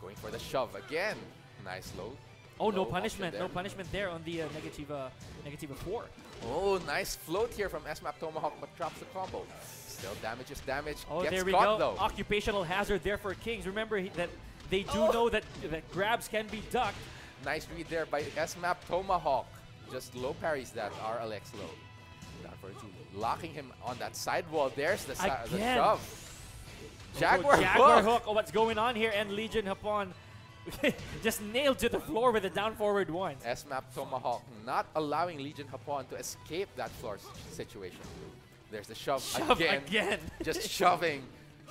Going for the shove again. Nice load. Oh, no Low punishment. option No there. punishment there on the Negativa 4. Oh, nice float here from Smap Tomahawk, but drops the combo. Still damage is damage. Oh, Gets there we caught, go. though. Occupational hazard there for Kings. Remember that they do know that grabs can be ducked. Nice read there by Smap Tomahawk. Just low parries that RLX low. Down for two. Locking him on that side wall. There's the Again. shove. Oh, Jaguar Jaguar hook. hook. Oh, what's going on here? And Legion Hapon just nailed to the floor with a down forward one. Smap Tomahawk not allowing Legion Hapon to escape that floor situation. There's the shove, Shove again. again. Just shoving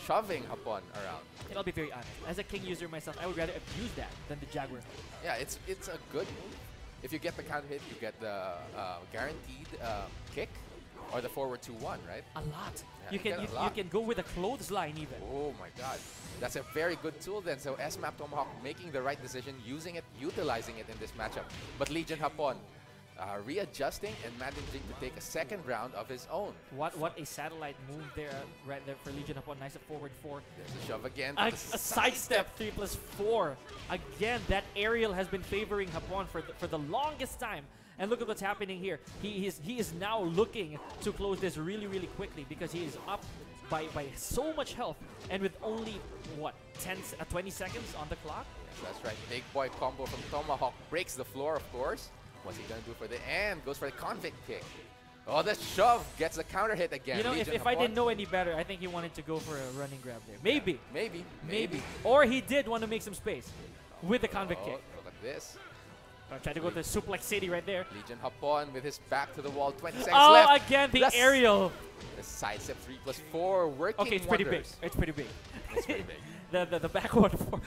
Hapon around. And I'll be very honest. As a King user myself, I would rather abuse that than the Jaguar hook. Yeah, it's a good move. If you get the counter hit, you get the guaranteed kick. Or the forward 2-1, right? A lot. Yeah, You can you can go with a clothesline even. Oh my god. That's a very good tool then. So S-Map Tomahawk making the right decision, using it, utilizing it in this matchup. But Legion Hapon readjusting and managing to take a second round of his own. What a satellite move there, right there for Legion Hapon. Nice at forward 4. There's a shove again. A sidestep 3+4. Again, that aerial has been favoring Hapon for the longest time. And look at what's happening here. He is now looking to close this really, really quickly because he is up by so much health and with only, what, 20 seconds on the clock? Yes, that's right. Big boy combo from Tomahawk breaks the floor, of course. What's he going to do for the end? Goes for the convict kick. Oh, the shove gets the counter hit again. You know, if I didn't know any better, I think he wanted to go for a running grab there. Maybe. Yeah, maybe. Or he did want to make some space with the convict kick. Look at this. Try to go to Suplex City right there. Legion Hapon with his back to the wall. 20 seconds oh, left. Again, the aerial. The sidestep 3+4 working. Okay, it's pretty big. wonders. It's pretty big. It's pretty big. the backward 4.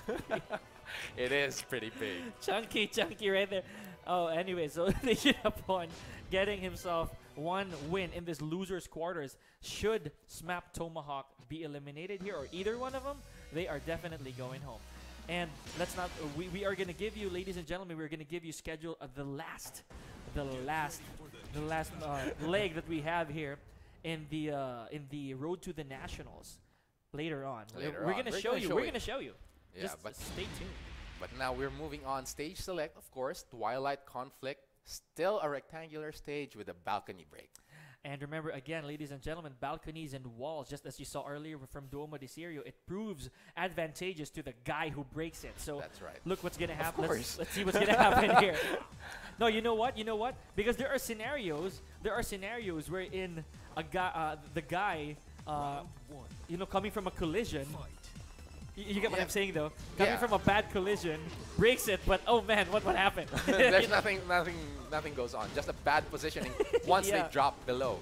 It is pretty big. Chunky right there. Oh, anyway, so Legion Hapon getting himself one win in this loser's quarters. Should SMAP Tomahawk be eliminated here, or either one of them, they are definitely going home. And let's not. We are gonna give you, ladies and gentlemen, we're gonna give you schedule the last leg that we have here in the road to the nationals later on. We're gonna show you. We're gonna show you. Yeah, Just but stay tuned. But now we're moving on. Stage select, of course. Twilight Conflict, still a rectangular stage with a balcony break. And remember, again, ladies and gentlemen, balconies and walls, just as you saw earlier from Duomo de Sirio, it proves advantageous to the guy who breaks it. So that's right. Look what's going to happen. Of course. Let's see what's going to happen here. No, you know what? Because there are scenarios wherein the guy, coming from a collision. You get what I'm saying, though. Coming from a bad collision, breaks it, but oh man, what happened? There's nothing goes on. Just a bad positioning once they drop below.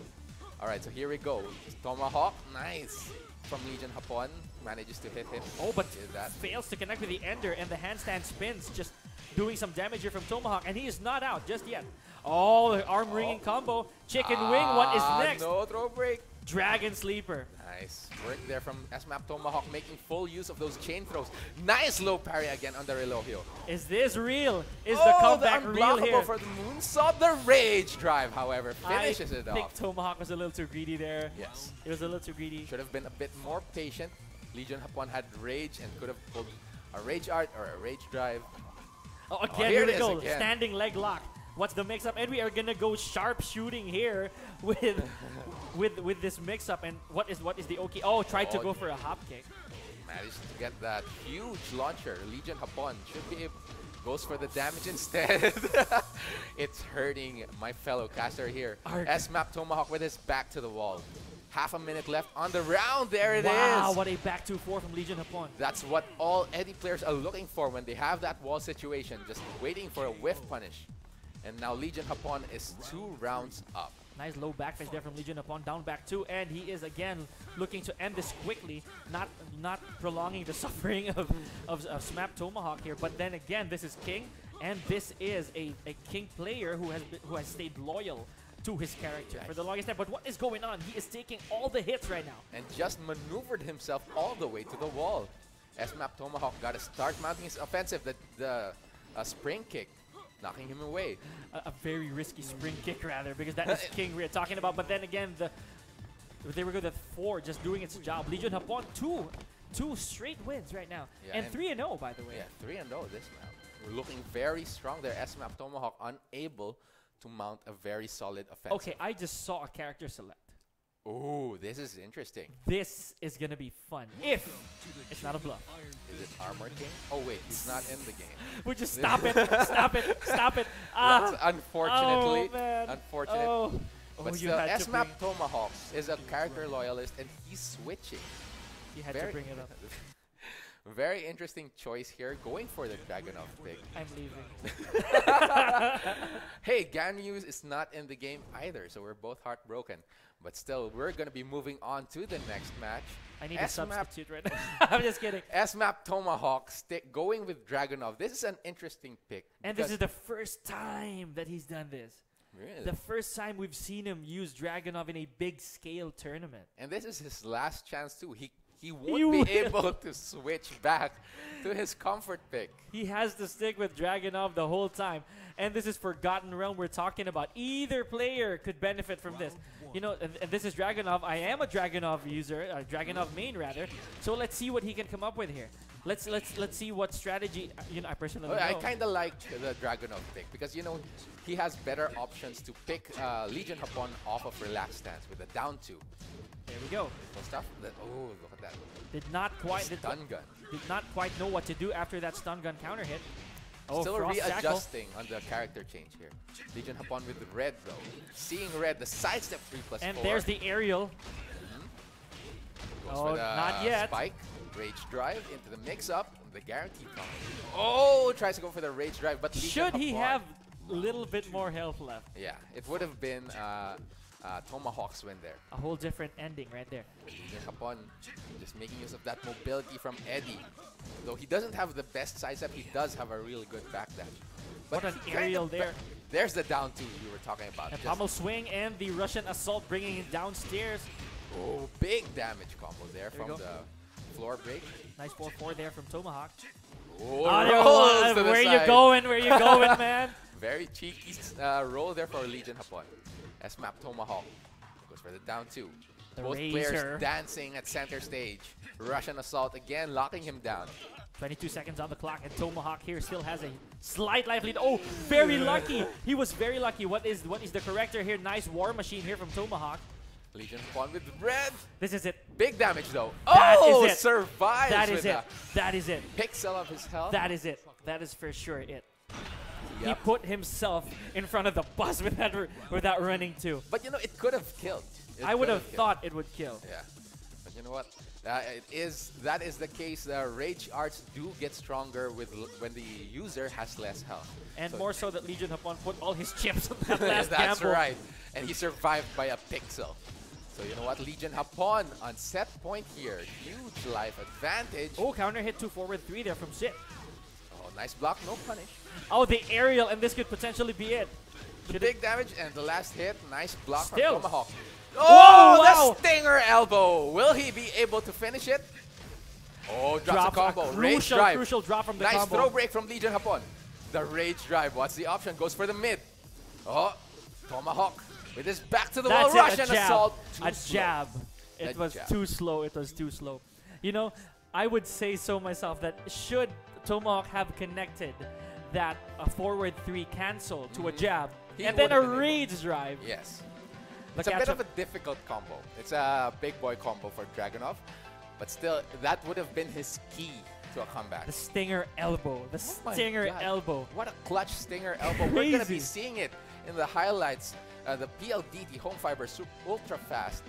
All right, so here we go. Tomahawk, nice from Legion Hapon, manages to hit him. Oh, but fails to connect with the ender, and the handstand spins, just doing some damage here from Tomahawk, and he is not out just yet. Oh, the arm ringing combo, chicken wing. What is next? No throw break. Dragon Sleeper. Nice work there from S-Map Tomahawk, making full use of those chain throws. Nice low parry again on the Relogio. Is this real? Is the comeback real here? For the moonsault. The rage drive, however, finishes it off. I think Tomahawk was a little too greedy there. Yes. It was a little too greedy. Should have been a bit more patient. Legion Hapon had rage and could have pulled a rage art or a rage drive. Oh, again, here we go. Again. Standing leg lock. What's the mix-up? And we are gonna go sharp shooting here with this mix-up. And what is the okay? Oh, tried to go for a hop kick. Managed to get that huge launcher. Legion Hapon should be able. Goes for the damage instead. It's hurting my fellow caster here. S-Map Tomahawk with his back to the wall. Half a minute left on the round. There it is. Wow, what a back 2-4 from Legion Hapon. That's what all Eddie players are looking for when they have that wall situation. Just waiting for a whiff punish. And now Legion Hapon is 2 rounds up. Nice low backface there from Legion Hapon, down back 2, and he is again looking to end this quickly, not prolonging the suffering of SMAP Tomahawk here. But then again, this is King, and this is a King player who has stayed loyal to his character for the longest time. But what is going on? He is taking all the hits right now. And just maneuvered himself all the way to the wall. S-Map Tomahawk got to start mounting his offensive, the spring kick. Knocking him away. A very risky spring kick, rather, because that is King we're talking about. But then again, they were good at 4, just doing its job. Legion Hapon, two straight wins right now. Yeah, and 3-0, by the way. Yeah, 3-0 this map. We're looking very strong there. S-Map Tomahawk unable to mount a very solid offensive. Okay, I just saw a character select. Oh, this is interesting. This is going to be fun. If it's not a bluff. Is it Armor King? Oh, wait, he's not in the game. Would you stop it? Stop it. Stop it. That's unfortunately. Oh, man. Unfortunate. Oh. But still, S-Map Tomahawk is a character loyalist, and he's switching. You had to bring it up. Very interesting choice here, going for the Dragunov pick. I'm leaving. Hey, Ganyus is not in the game either, so we're both heartbroken. But still, we're going to be moving on to the next match. I need a substitute right now. I'm just kidding. S-Map Tomahawk going with Dragunov. This is an interesting pick. And this is the first time that he's done this. Really? The first time we've seen him use Dragunov in a big scale tournament. And this is his last chance too. He He won't be able to switch back to his comfort pick. He has to stick with Dragunov the whole time. And this is Forgotten Realm we're talking about. Either player could benefit from this. You know, and this is Dragunov. I am a Dragunov user, a Dragunov main rather. So let's see what he can come up with here. Let's see what strategy. You know, I personally don't I know. kind of like the Dragunov pick because you know he has better options to pick Legion Hapon off of relaxed stance with a down 2. There we go. So stuff that, oh, look at that. Did not quite Stun gun. did not quite know what to do after that stun gun counter hit. Oh, Still Frost Shackle. readjusting on the character change here. Legion Hapon with the red though. Seeing red, the sidestep 3+4. And there's the aerial. Goes Oh, for the not yet. Spike. Rage drive into the mix-up. The guaranteed combo. Oh, tries to go for the rage drive, but Legion Should he Hapon- have a little bit more health left? Yeah, it would have been Tomahawk's win there. A whole different ending right there. Legion Hapon just making use of that mobility from Eddie. Though he doesn't have the best sidestep, he does have a really good backdash. What an he kinda aerial there. There's the down 2 you were talking about. And Just- pommel swing and the Russian assault bringing him downstairs. oh, big damage combo there we from go. the floor break. Nice 4-4 there from Tomahawk. Oh, there rolls was. to the Where you side. going? Where you going, man? Very cheeky roll there for Legion Hapon. S-Map Tomahawk goes for the down 2. The Both Razor. players dancing at center stage. Russian assault again, locking him down. 22 seconds on the clock, and Tomahawk here still has a slight life lead. Oh, very lucky. He was very lucky. What is the corrector here? Nice war machine here from Tomahawk. Legion Hapon with red. This is it. Big damage though. That Oh, is it. survives That is with it. a That is it. pixel of his health. That is it. That is for sure it. He Yep. put himself in front of the bus with that running too. But you know, it could have killed. It I would could have killed. thought it would kill. Yeah. But you know what? That is the case. Rage arts do get stronger when the user has less health. And So- more so that Legion Hapon put all his chips on that last That's gamble. right. And he survived by a pixel. So you know what? Legion Hapon on set point here. Huge life advantage. Oh, counter hit 2 forward 3 there from Zip. Oh, nice block. No punish. Oh, the aerial, and this could potentially be it. Big damage and the last hit. Nice block Still. from Tomahawk. Whoa, Oh, wow. the stinger elbow. Will he be able to finish it? Oh, drops a combo. Rage drive. Crucial drop from the Nice combo. throw break from Legion Hapon. The rage drive. What's the option? Goes for the mid. Oh, Tomahawk with his back to the wall. That's it, Russian a jab. assault. Too A slow. jab. It That was jab. too slow. It was too slow. You know, I would say so myself that should Tomahawk have connected that a forward 3 cancel to a jab He and then would a have been able- rage drive. Yes. The It's a bit catch of a difficult combo. It's a big boy combo for Dragunov. But still, that would have been his key to a comeback. The stinger elbow. The Oh my stinger God. elbow. What a clutch stinger elbow. We're going to be Crazy. seeing it in the highlights. The PLDT Home Fiber Ultra Fast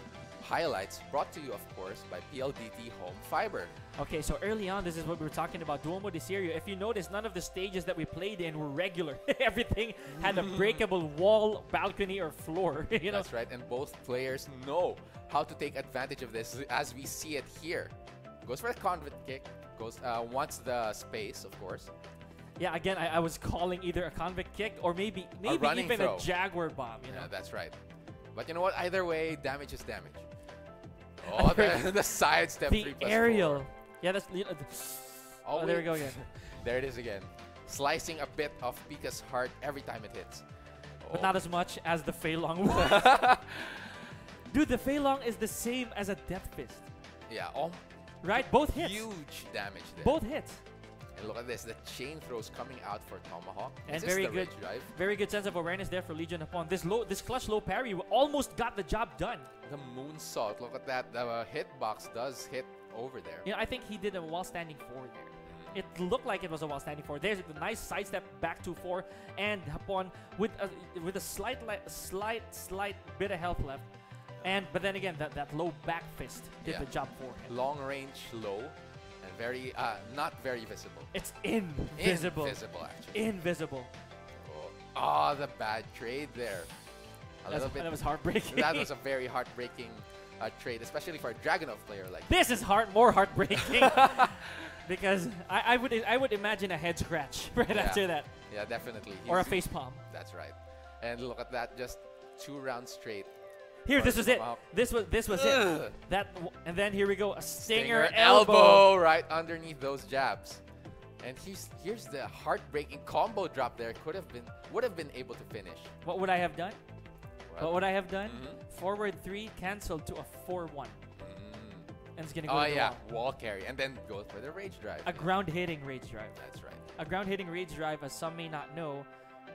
highlights brought to you, of course, by PLDT Home Fiber. Okay, so early on, this is what we were talking about, Duomo de Serio. If you notice, none of the stages that we played in were regular. Everything had a breakable wall, balcony, or floor. You know, That's right. And both players know how to take advantage of this as we see it here. Goes for a convict kick. Wants the space, of course. yeah. Again, I was calling either a convict kick or maybe running even throw. a jaguar bomb. You know, Yeah, that's right. But you know what? Either way, damage is damage. Oh, the sidestep the 3+4. aerial. Yeah, that's. Oh, there we wait. go again. There it is again. Slicing a bit of Pika's heart every time it hits. But Oh. not as much as the Fei Long was. Dude, the Fei Long is the same as a Death Fist, Yeah, oh, right? Both hits. huge damage there. Both hits. And look at this, the chain throws coming out for Tomahawk. And Is this very the good. rage drive? Very good sense of awareness there for Legion Hapon. This clutch low parry almost got the job done. The moonsault, look at that. The hitbox does hit over there. You know, I think he did a while standing 4 there. It looked like it was a while standing 4. There's the nice sidestep back to 4, and Hapon with a slight bit of health left. But then again, that low back fist did Yeah. the job for him. Long range, low, and very not very visible. It's invisible. Invisible, actually. Invisible. Oh, the bad trade there. That was heartbreaking. That was a very heartbreaking trade, especially for a Dragunov player like This is more heartbreaking because I would imagine a head scratch right Yeah. after that, Yeah, definitely. or a He's- face palm. That's right. And look at that, just 2 rounds straight. Here, this was it. Tomahawk. This was Ugh. it. And then here we go, a stinger, Stinger elbow. right underneath those jabs. And here's the heartbreaking combo drop there. Would have been able to finish. What would I have done? Well, What would I have done? mhm. Forward 3 canceled to a 4-1. And it's gonna go Oh to the yeah, wall. wall carry, and then go for the rage drive. A ground hitting rage drive. That's right. A ground hitting rage drive, as some may not know,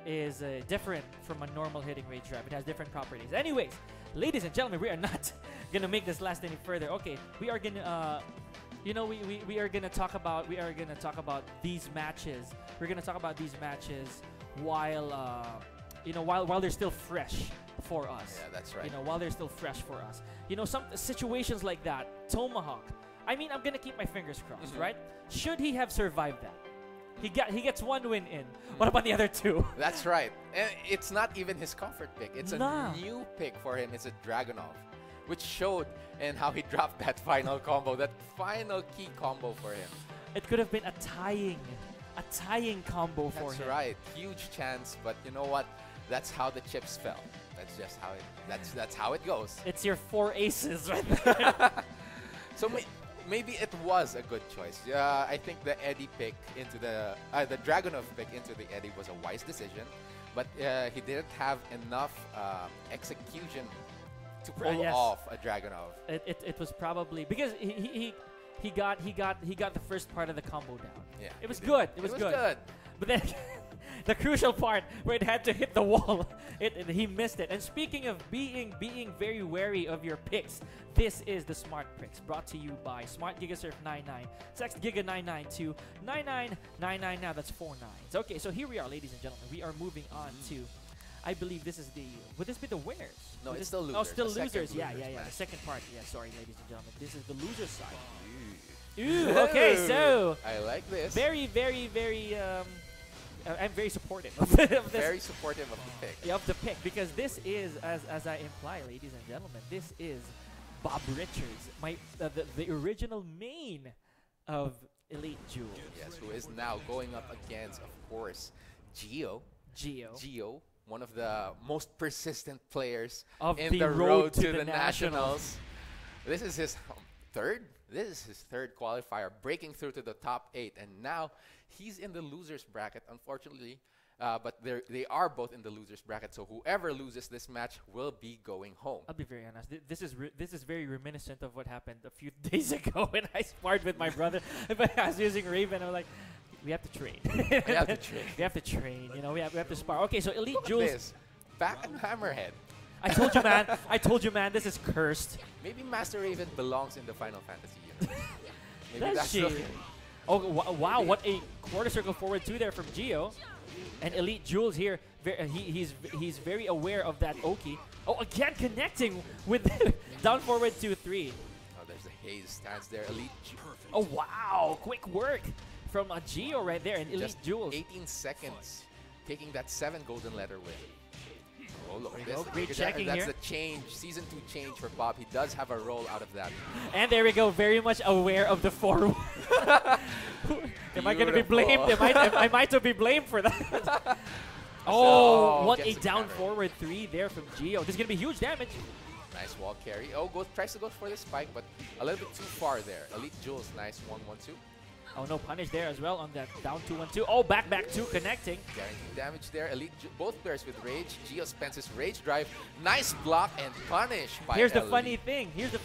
is different from a normal hitting rage drive. It has different properties. Anyways, ladies and gentlemen, we are not gonna make this last any further. Okay, we are gonna we are gonna talk about these matches. We're gonna talk about these matches while while they're still fresh for us. Yeah, that's right. While they're still fresh for us. Some situations like that, Tomahawk. I mean, I'm gonna keep my fingers crossed, Mhm. right? Should he have survived that? He gets 1 win in. What about the other 2? That's right. And it's not even his comfort pick. It's Nah. a new pick for him. It's a Dragunov, which showed in how he dropped that final combo, that final key combo for him. It could have been a tying combo for That's him. right. Huge chance, but you know what? That's how the chips fell. That's just how it. That's how it goes. It's your 4 aces right there. So maybe it was a good choice. I think the Eddie pick into the Dragunov pick into the Eddie was a wise decision, but he didn't have enough execution to pull Yes. off a Dragunov. It was probably because he got the first part of the combo down. Yeah, It was he did. good. It was good. But then the crucial part where it had to hit the wall, he missed it. And speaking of being very wary of your picks, this is the Smart Picks brought to you by Smart Gigasurf 99. Text Giga99 to 9999 now. That's 4 nines. Okay, so here we are, ladies and gentlemen. We are moving on to, I believe this is the. Would this be the winners? No, Would it's this- still Oh, losers. still The second losers. Yeah. losers The match. second part. Yeah, sorry, ladies and gentlemen. This is the loser side. Ooh, okay, so I like this. very, very, very. I'm very supportive of this. Very supportive of the pick. Of the pick, because this is, as I imply, ladies and gentlemen, this is Bob Richards, the original main of Elite Jewel. Yes, who is now going up against, of course, Gio. Gio, one of the most persistent players Of in the the road road to to the the Nationals. Nationals. This is his third. This is his third qualifier, breaking through to the top 8, and now he's in the losers bracket, unfortunately. But they are both in the losers bracket, so whoever loses this match will be going home. I'll be very honest. This is very reminiscent of what happened a few days ago when I sparred with my brother. But I was using Raven. I was like, we have to train. We have to train. We have to train. We have to spar. Okay, so Elite Look at Jewels. this. Back and Hammerhead. I told you, man. I told you, man. This is cursed. Maybe Master Raven belongs in the Final Fantasy universe. Maybe Does that's she? the- Oh, wow, what a quarter circle forward 2 there from Gio. And Elite Jules here, he's very aware of that Oki. Oh, again connecting with down forward 2-3. Oh, there's a haze stance there. Elite Oh, wow, quick work from Gio right there and Elite just Jules. 18 seconds, taking that 7 golden letter win. Oh, look at There you this. go. Great Look at that. checking That's here. the change, Season 2 change for Bob. He does have a roll out of that. And there we go, very much aware of the forward. Am I going to be blamed? I might be blamed for that. Oh, what a gets the down counter. forward 3 there from Gio. This is going to be huge damage. Nice wall carry. Oh, tries to go for the spike, but a little bit too far there. Elite Jules, nice 1-1-2. Oh, no punish there as well on that down 2-1-2. Oh, back 2 connecting. Guaranteed damage there. Both players with rage. Gio spends his rage drive. Nice block and punish by Here's the Elite.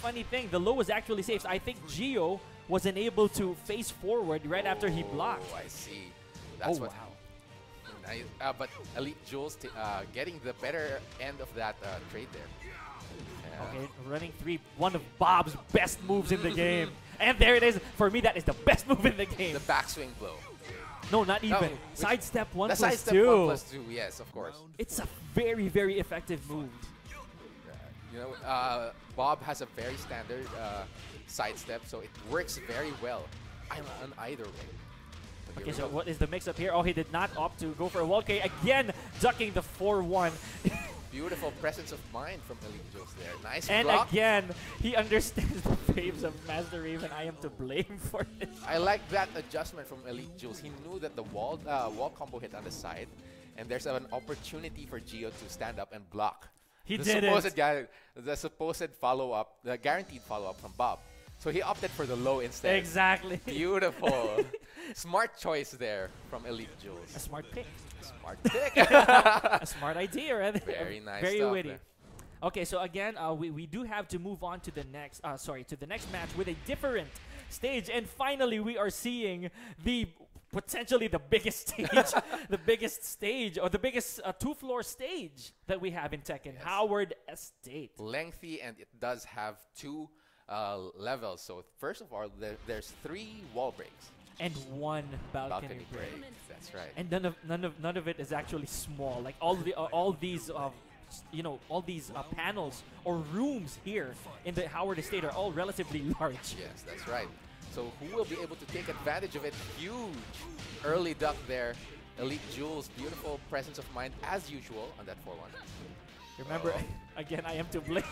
funny thing. The low was actually safe. So I think Gio was unable to face forward right after he blocked. Oh, I see. That's Oh, what. wow. Nice. But Elite Jules getting the better end of that trade there. Okay, running 3, one of Bob's best moves in the game. And there it is. For me, that is the best move in the game. The backswing blow. No, not even. which- Sidestep 1 The plus sidestep 2. 1+2, yes, of course. It's a very, very effective move. Bob has a very standard sidestep, so it works very well on either way. But Okay, here we so go. what is the mix-up here? Oh, he did not opt to go for a wall carry. Again, ducking the 4-1. Beautiful presence of mind from Elite Jules there. Nice And block. again, he understands the faves of Master Raven. I am to blame for this. I like that adjustment from Elite Jules. He knew that the wall combo hit on the side, and there's an opportunity for Gio to stand up and block. He the did supposed it. guy, the supposed follow-up, the guaranteed follow-up from Bob. So he opted for the low instead. Exactly. Beautiful. Smart choice there from Elite Jules. A smart pick. Smart pick. A smart idea, right? Very nice Very stuff witty. there. Okay, so again, we do have to move on to the next to the next match with a different stage, and finally we are seeing the potentially the biggest stage, the biggest stage, or the biggest two-floor stage that we have in Tekken, Yes. Howard Estate. Lengthy, and it does have two levels. So first of all, there's 3 wall breaks. And 1 balcony, break. That's right. And none of it is actually small. Like all these all these panels or rooms here in the Howard Estate are all relatively large. Yes, that's right. So who will be able to take advantage of it? Huge early duck there. Elite Jules, beautiful presence of mind as usual on that 4-1. Remember, again, I am to blame.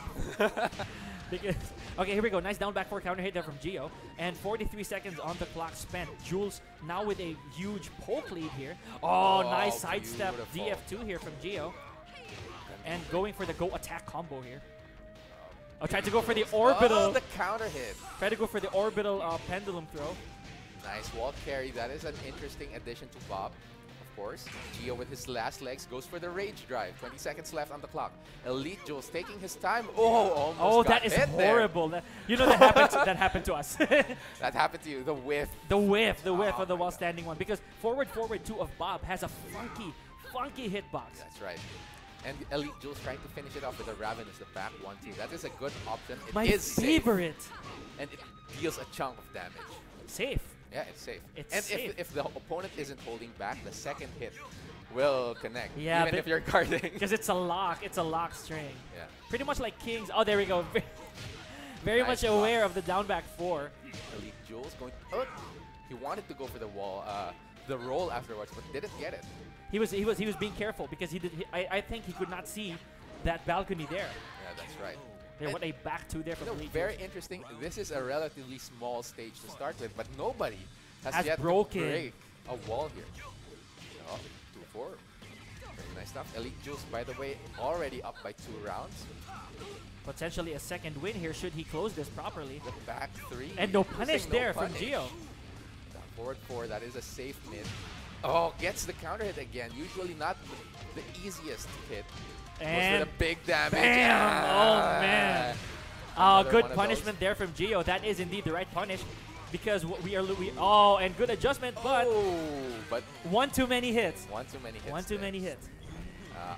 Because, okay, here we go. Nice down back 4 counter hit there from Gio. And 43 seconds on the clock spent. Jules now with a huge poke lead here. Oh, nice sidestep beautiful. DF2 here from Gio. And going for the go attack combo here. Oh, tried to go for the orbital. Oh, the counter hit. Tried to go for the orbital pendulum throw. Nice wall carry. That is an interesting addition to Bob. Of course, Gio with his last legs goes for the rage drive. 20 seconds left on the clock. Elite Jules taking his time. Oh, almost got that is hit there. horrible. That, you know that happened to us. That happened to you. The whiff. The whiff Oh of the my while God. standing one. Because forward 2 of Bob has a funky hitbox. That's right. And Elite Jules trying to finish it off with a Ravenous, the back 1-2. That is a good option. It My is safe, favorite. and it deals a chunk of damage. Safe. Yeah, it's safe. It's and safe. If the opponent isn't holding back, the second hit will connect. Yeah, even but- if you're guarding. Because it's a lock. It's a lock string. Yeah. Pretty much like Kings. Oh, there we go. Very Nice much aware of the down back 4. Elite Jules going. Oh, he wanted to go for the wall, the roll afterwards, but didn't get it. He was being careful because I think he could not see that balcony there. Yeah, that's right. There And was a back 2 there from You know, Elite very Jules. interesting. This is a relatively small stage to start with, but nobody has Has yet broken. to break a wall here. Oh, 2-4. Very nice stuff. Elite Jules, by the way, already up by 2 rounds. Potentially a second win here should he close this properly. The back 3. And no using punish no there punish. from Gio. Down forward 4. That is a safe mid. Oh, gets the counter hit again. Usually not the easiest hit. Goes for And the big damage. bam! Ah. Oh, man. Another Good one of punishment those. there from Gio. That is indeed the right punish. Because oh, and good adjustment, but but one too many hits. one too many hits. One too there. many hits.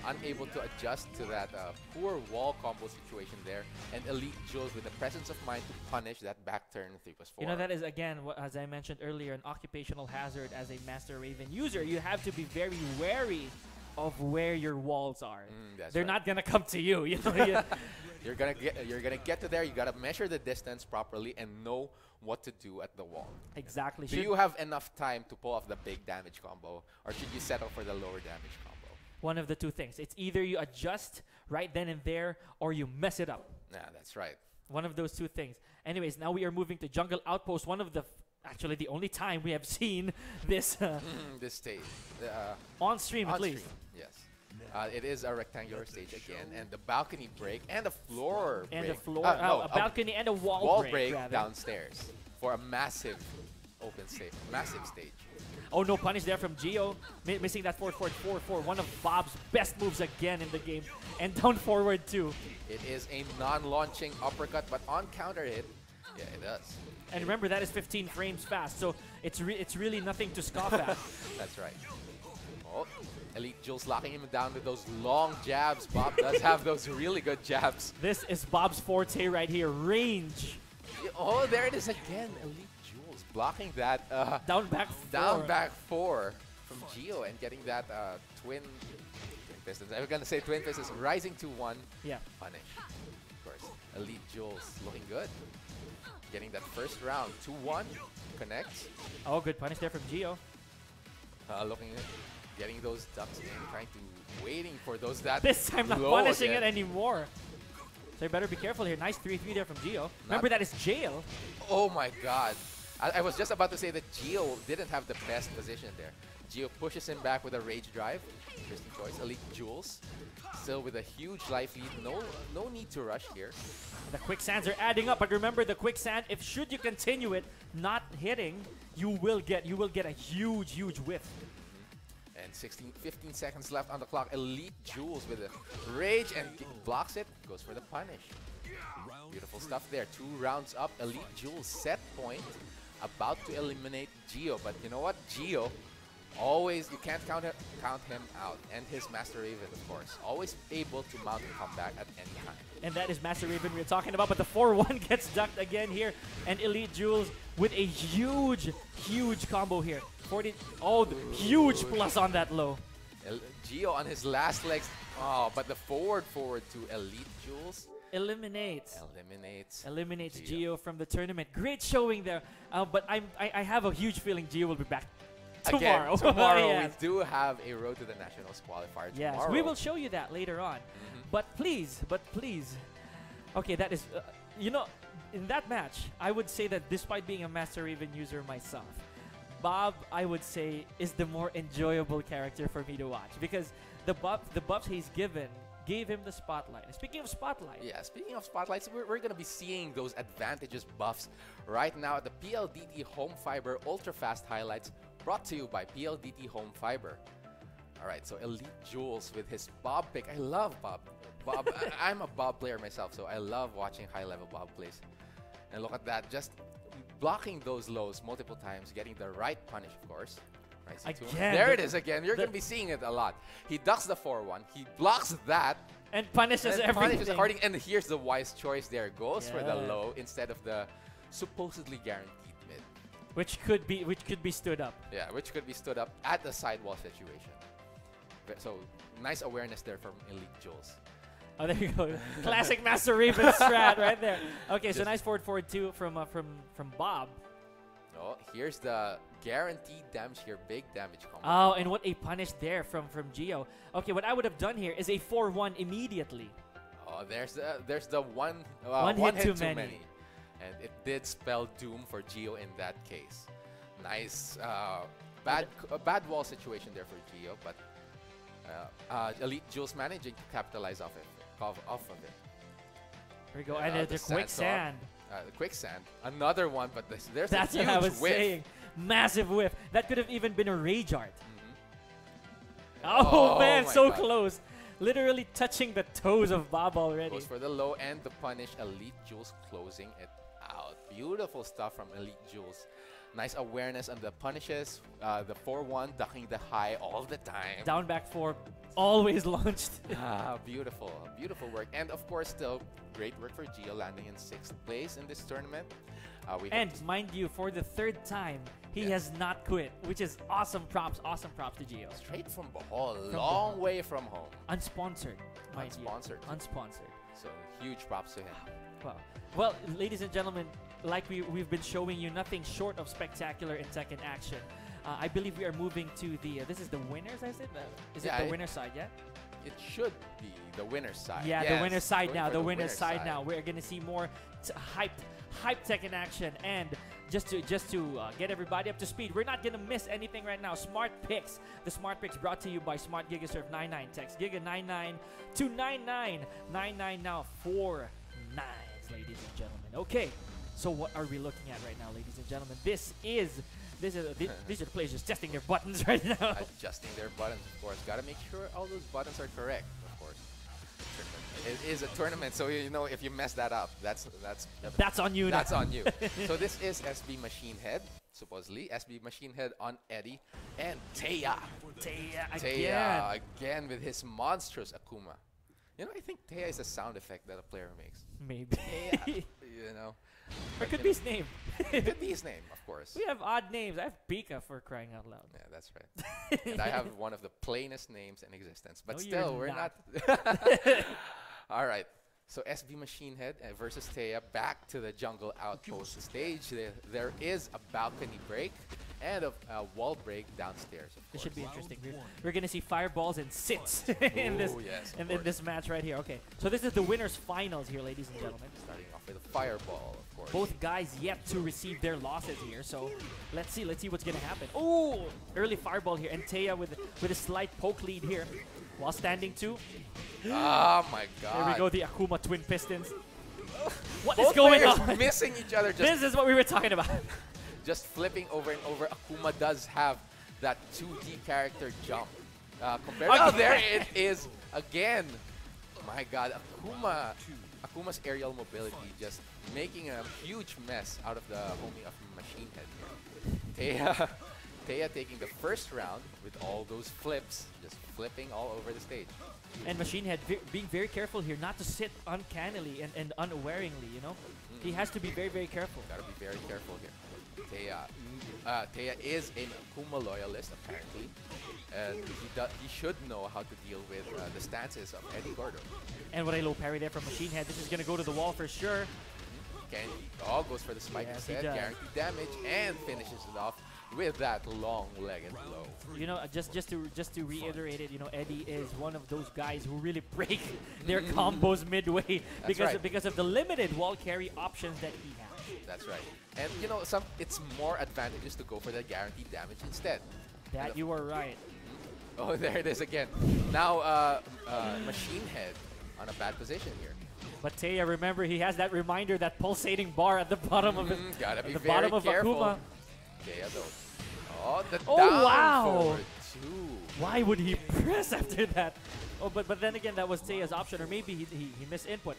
Unable to adjust to that poor wall combo situation there. And Elite Jules with the presence of mind to punish that back turn 3+4. You know, that is, again, as I mentioned earlier, an occupational hazard as a Master Raven user. You have to be very wary of where your walls are. That's They're right. not going to come to you. You know, You're gonna get to there. You gotta measure the distance properly and know what to do at the wall. Exactly. Do you have enough time to pull off the big damage combo, or should you settle for the lower damage combo? One of the two things. It's either you adjust right then and there, or you mess it up. Nah, that's right. One of those two things. Anyways, now we are moving to Jungle Outpost. One of the, actually the only time we have seen this This stage. on stream On at least. stream, yes. It is a rectangular stage again, and the balcony break and the floor And break. a floor, No, a balcony and a wall, wall break, rather. downstairs for a massive open stage, massive stage. Oh, no punish there from Gio. Missing that forward 4-4. One of Bob's best moves again in the game. And down forward too. It is a non-launching uppercut, but on counter hit, yeah, it does. And remember, that is 15 frames fast, so it's really nothing to scoff at. That's right. Oh, Elite Jules locking him down with those long jabs. Bob does have those really good jabs. This is Bob's forte right here, range. Oh, there it is again. Elite Jules blocking that Down back 4. down back 4 from Gio and getting that twin pistons. I was going to say twin pistons, rising to 1 Yeah. punish. Of course, Elite Jules looking good. Getting that first round, 2-1, connects. Oh, good punish there from Gio. Looking at getting those ducks in, trying to waiting for those that This time not low punishing again. it anymore. So you better be careful here. Nice 3-3 there from Gio. Remember, that is jail. Oh my god. I was just about to say that Gio didn't have the best position there. Gio pushes him back with a Rage Drive. Interesting choice. Elite Jules. Still with a huge life lead. No need to rush here. The quicksands are adding up, but remember the quicksand, if should you continue it not hitting, you will get a huge whiff. And 15 seconds left on the clock. Elite Jules with a Rage and blocks it. Goes for the punish. Beautiful stuff there. 2 rounds up. Elite Jules set point. About to eliminate Gio. But you know what? Gio, always, you can't count him out. And his Master Raven, of course. Always able to mount a comeback at any time. And that is Master Raven we're talking about. But the 4-1 gets ducked again here. And Elite Jules with a huge combo here. 40. Oh, the huge plus on that low. Gio on his last legs. Oh, but the forward to Elite Jules. Eliminates Gio. Gio from the tournament. Great showing there. But I have a huge feeling Gio will be back tomorrow. Again, tomorrow Yes. we do have a Road to the Nationals qualifier Yes, tomorrow. we will show you that later on. But please. Okay, that is, in that match, I would say that despite being a Master Raven user myself, Bob, I would say, is the more enjoyable character for me to watch because the buffs he's given gave him the spotlight. And speaking of spotlight, Yeah, speaking of spotlights, we're going to be seeing those advantageous buffs right now at the PLDT Home Fiber Ultra Fast highlights brought to you by PLDT Home Fiber. All right, so Elite Jules with his Bob pick. I love Bob. I'm a Bob player myself, so I love watching high-level Bob plays. And look at that, just blocking those lows multiple times, getting the right punish, of course. Right, Again, there it is again. You're going to be seeing it a lot. He ducks the 4-1. He blocks that. and punishes everything. Punishes according, and here's the wise choice there. Goes for the Yeah. low instead of the supposedly guaranteed mid. which could be stood up. Yeah, which could be stood up at the sidewall situation. So nice awareness there from Elite Jules. Oh, there you go. Classic Master Raven strat right there. Okay, so nice forward 2 from Bob. Oh, here's the guaranteed damage here. Big damage combo. Oh, and what a punish there from Gio. Okay, what I would have done here is a 4-1 immediately. Oh, there's the one One hit too many. And it did spell doom for Gio in that case. Nice bad wall situation there for Gio, but Elite Jules managing to capitalize off of it. Here we go, and the quicksand. The quicksand, another one, but there's That's a huge what I was whiff. saying. Massive whiff. That could have even been a rage art. Mm-hmm. Oh, man, my so God. close. Literally touching the toes of Bob already. Goes for the low and the punish. Elite Jules closing it out. Beautiful stuff from Elite Jules. Nice awareness on the punishes. The 4-1 ducking the high all the time. Down back 4, always launched. Beautiful work. And of course, still great work for Gio landing in 6th place in this tournament. And mind you, for the 3rd time, he has not quit, which is awesome props to Gio. Straight from Bohol, long way from home. Unsponsored, mind you. Unsponsored. Unsponsored. So huge props to him. Wow. Well, ladies and gentlemen, like we've been showing you, nothing short of spectacular in Tekken action. I believe we are moving to the, this is the winners, I said? Is it the winner's side, yeah? It should be the winner's side. Yeah, Yes, the winner's side going now. for The winner's side now. We're gonna see more hype Tekken action, and just to get everybody up to speed, we're not gonna miss anything right now. Smart picks. The smart picks brought to you by Smart Gigasurf 99. Text Giga 99 to 9999 now. 4 9s, ladies and gentlemen. Okay, so what are we looking at right now, ladies and gentlemen? These are the players just testing their buttons right now. Adjusting their buttons, of course. Gotta make sure all those buttons are correct, of course. It is a tournament, so you know if you mess that up, that's on you. That's on you. So this is SB Machine Head, supposedly SB Machine Head on Eddie, and Taya again with his monstrous Akuma. You know, I think Taya is a sound effect that a player makes. Maybe. Taya, you know. Or it could be his name. It could be his name, of course. We have odd names. I have Pika for crying out loud. Yeah, that's right. And I have one of the plainest names in existence. But No, still, you're we're not. not. All right. So SB Machine Head versus Taya back to the jungle outpost stage. There is a balcony break and a wall break downstairs. This should be interesting. We're gonna see fireballs and sits in this in this match right here. Okay, so this is the winners finals here, ladies and gentlemen. Starting off with a fireball, of course. Both guys yet to receive their losses here, so let's see what's gonna happen. Oh, early fireball here, and Taya with a slight poke lead here, while standing 2. Oh my god! There we go, the Akuma twin pistons. What Both is going players on? missing each other. This is what we were talking about. Just flipping over and over. Akuma does have that 2D character jump. Compared to there it is again. My god, Akuma's aerial mobility just making a huge mess out of the homie of Machine Head here. Taya taking the first round with all those flips, just flipping all over the stage. And Machine Head being very careful here not to sit uncannily and unawaringly, you know? He has to be very, very careful. Gotta be very careful here. Taya is an Akuma loyalist, apparently. And he should know how to deal with the stances of Eddie Gordo. And what a low parry there from Machine Head. This is going to go to the wall for sure. Goes for the spike instead, guaranteed damage, and finishes it off with that long-legged blow. You know, just to reiterate it, you know, Eddie is one of those guys who really break their combos midway because of the limited wall carry options that he has. That's right. And you know, it's more advantageous to go for the guaranteed damage instead. That you are right. Oh, there it is again. Now, Machine Head on a bad position here. But Taya, remember, he has that reminder, that pulsating bar at the bottom of Gotta be the bottom of careful. Akuma. Taya though. Oh, the down wow! forward 2. Why would he press after that? Oh, but then again, that was Taya's option, or maybe he missed input.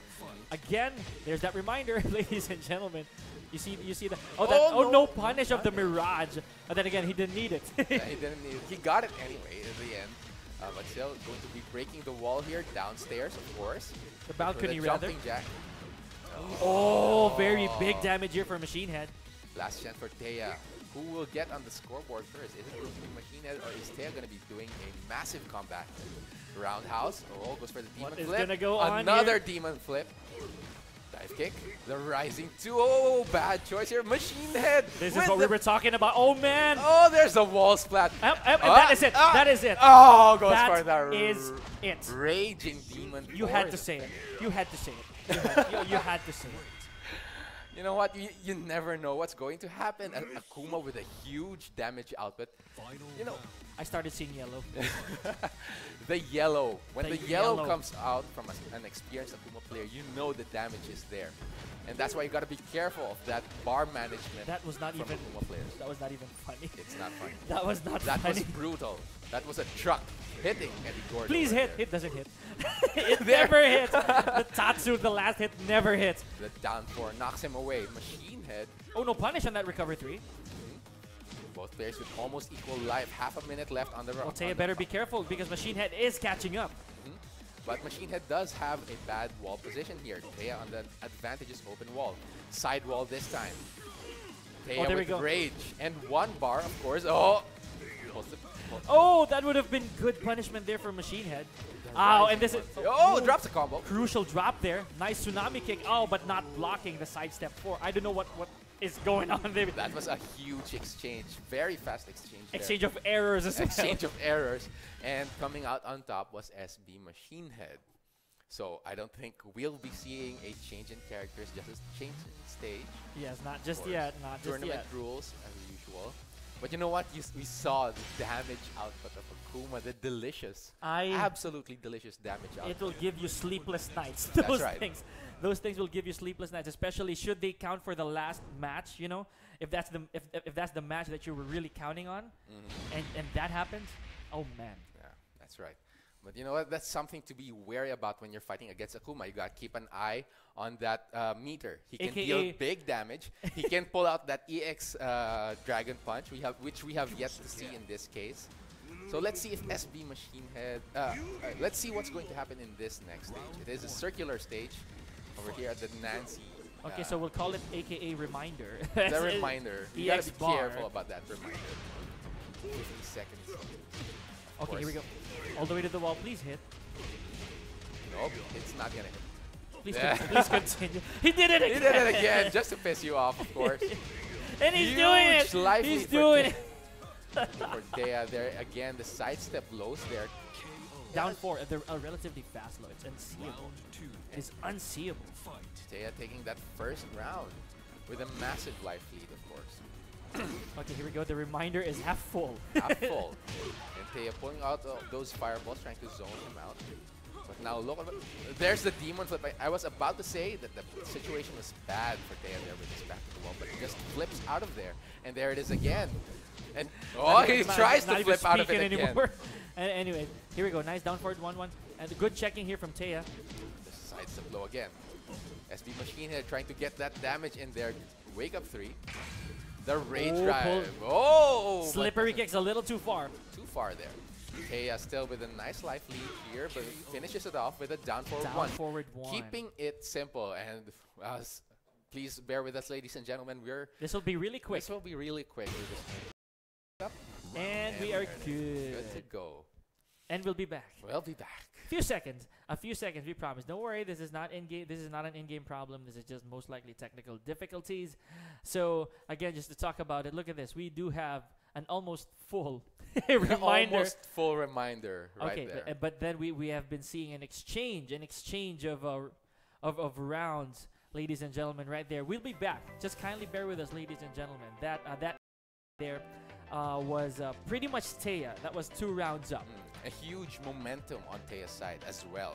Again, there's that reminder, ladies and gentlemen. You see that? Oh, no punish of the Mirage. And then again, he didn't need it. Yeah, he didn't need it. He got it anyway in the end. But still going to be breaking the wall here downstairs, of course. The balcony, the rather. Jumping jack. Oh, very big damage here for Machine Head. Last chance for Taya. Who will get on the scoreboard first? Is it going to be Machine Head, or is Taya going to be doing a massive comeback? Roundhouse. Oh, goes for the demon flip. What is going to go on Another here? Demon flip. Dive kick. The rising 2. Oh, bad choice here. Machine Head. This is what we were talking about. Oh, man. Oh, there's the wall splat. That is it. That is it. Oh, goes that for the is it. Raging demon. You had to say it. You had to say it. You had to say it. You know what? You never know what's going to happen. Akuma with a huge damage output. You know, I started seeing yellow. the yellow. When the yellow yellow comes out from an experienced Akuma player, you know the damage is there. And that's why you gotta be careful of that bar management. That was not from even Akuma players. That was not even funny. It's not funny. That was not That funny. was brutal. That was a truck hitting Eddie Gordo. Please hit. There. It doesn't hit. It never hit. The Tatsu, the last hit, never hit. The down 4 knocks him away. Machine Head. Oh, no punish on that recover 3. Both players with almost equal life. Half a minute left on the round. Well, Taya better be careful because Machine Head is catching up. But Machine Head does have a bad wall position here. Taya on the advantageous open wall. Side wall this time. Taya there we with go. rage. And 1 bar, of course. Oh! Oh, that would have been good punishment there for Machine Head. Oh, and this is... Oh, drops a combo. Crucial drop there. Nice tsunami kick. Oh, but not blocking the sidestep 4. I don't know what is going on there. That was a huge exchange. Very fast exchange there. Exchange of errors as well. Exchange of errors. And coming out on top was SB Machine Head. So I don't think we'll be seeing a change in characters, just a change in stage. Yes, not just yet. Not just Tournament yet. rules as usual. But you know what? We saw the damage output of Akuma, the delicious, absolutely delicious damage output. It will give you sleepless nights. That's Those right. things. Those things will give you sleepless nights, especially should they count for the last match, you know? If that's the match that you were really counting on, and that happens, oh man. Yeah, that's right. But you know what? That's something to be wary about when you're fighting against Akuma. You gotta keep an eye on that meter. He can deal big damage. He can pull out that EX Dragon Punch, which we have yet to see in this case. So let's see if SB Machine Head. Let's see what's going to happen in this next stage. It is a circular stage over here at the Nancy. Okay, so we'll call it AKA reminder. The reminder. You gotta EX be bar. careful about that reminder. 50 seconds. Okay, here we go. All the way to the wall, please hit. Nope, it's not gonna hit. Please, Yeah. please continue. He did it He again. did it again, just to piss you off, of course. And he's Huge doing it. life He's lead for doing it. For Thea there again, the sidestep lows there. Down 4. They're a relatively fast low. It's unseeable. It's unseeable. Thea taking that first round with a massive life lead, of course. Okay, here we go. The reminder is half full. Half full. And Thea pulling out those fireballs, trying to zone him out. But now look at it. There's the demon flip. I was about to say that the situation was bad for Thea there with his back to the wall, but he just flips out of there. And there it is again. And he tries to flip out of it again. Anymore. And anyway, here we go. Nice down forward 1-1. And good checking here from Thea. The sidestep low again. SB Machine Head trying to get that damage in there. Wake up 3. The rage drive. Oh! Slippery kicks a little too far. Too far there. Thea still with a nice life lead here, but finishes it off with a down forward 1. Keeping it simple. And please bear with us, ladies and gentlemen. This will be really quick. This will be really quick. And we are good. Good to go. And we'll be back. We'll be back. A few seconds, we promise. Don't worry, this is not in-game. This is not an in-game problem. This is just most likely technical difficulties. So again, just to talk about it, look at this. We do have an almost full reminder. Almost full reminder right there. But then we have been seeing an exchange of rounds, ladies and gentlemen, right there. We'll be back. Just kindly bear with us, ladies and gentlemen. That there was pretty much Thea. That was 2 rounds up. A huge momentum on Thea's side as well.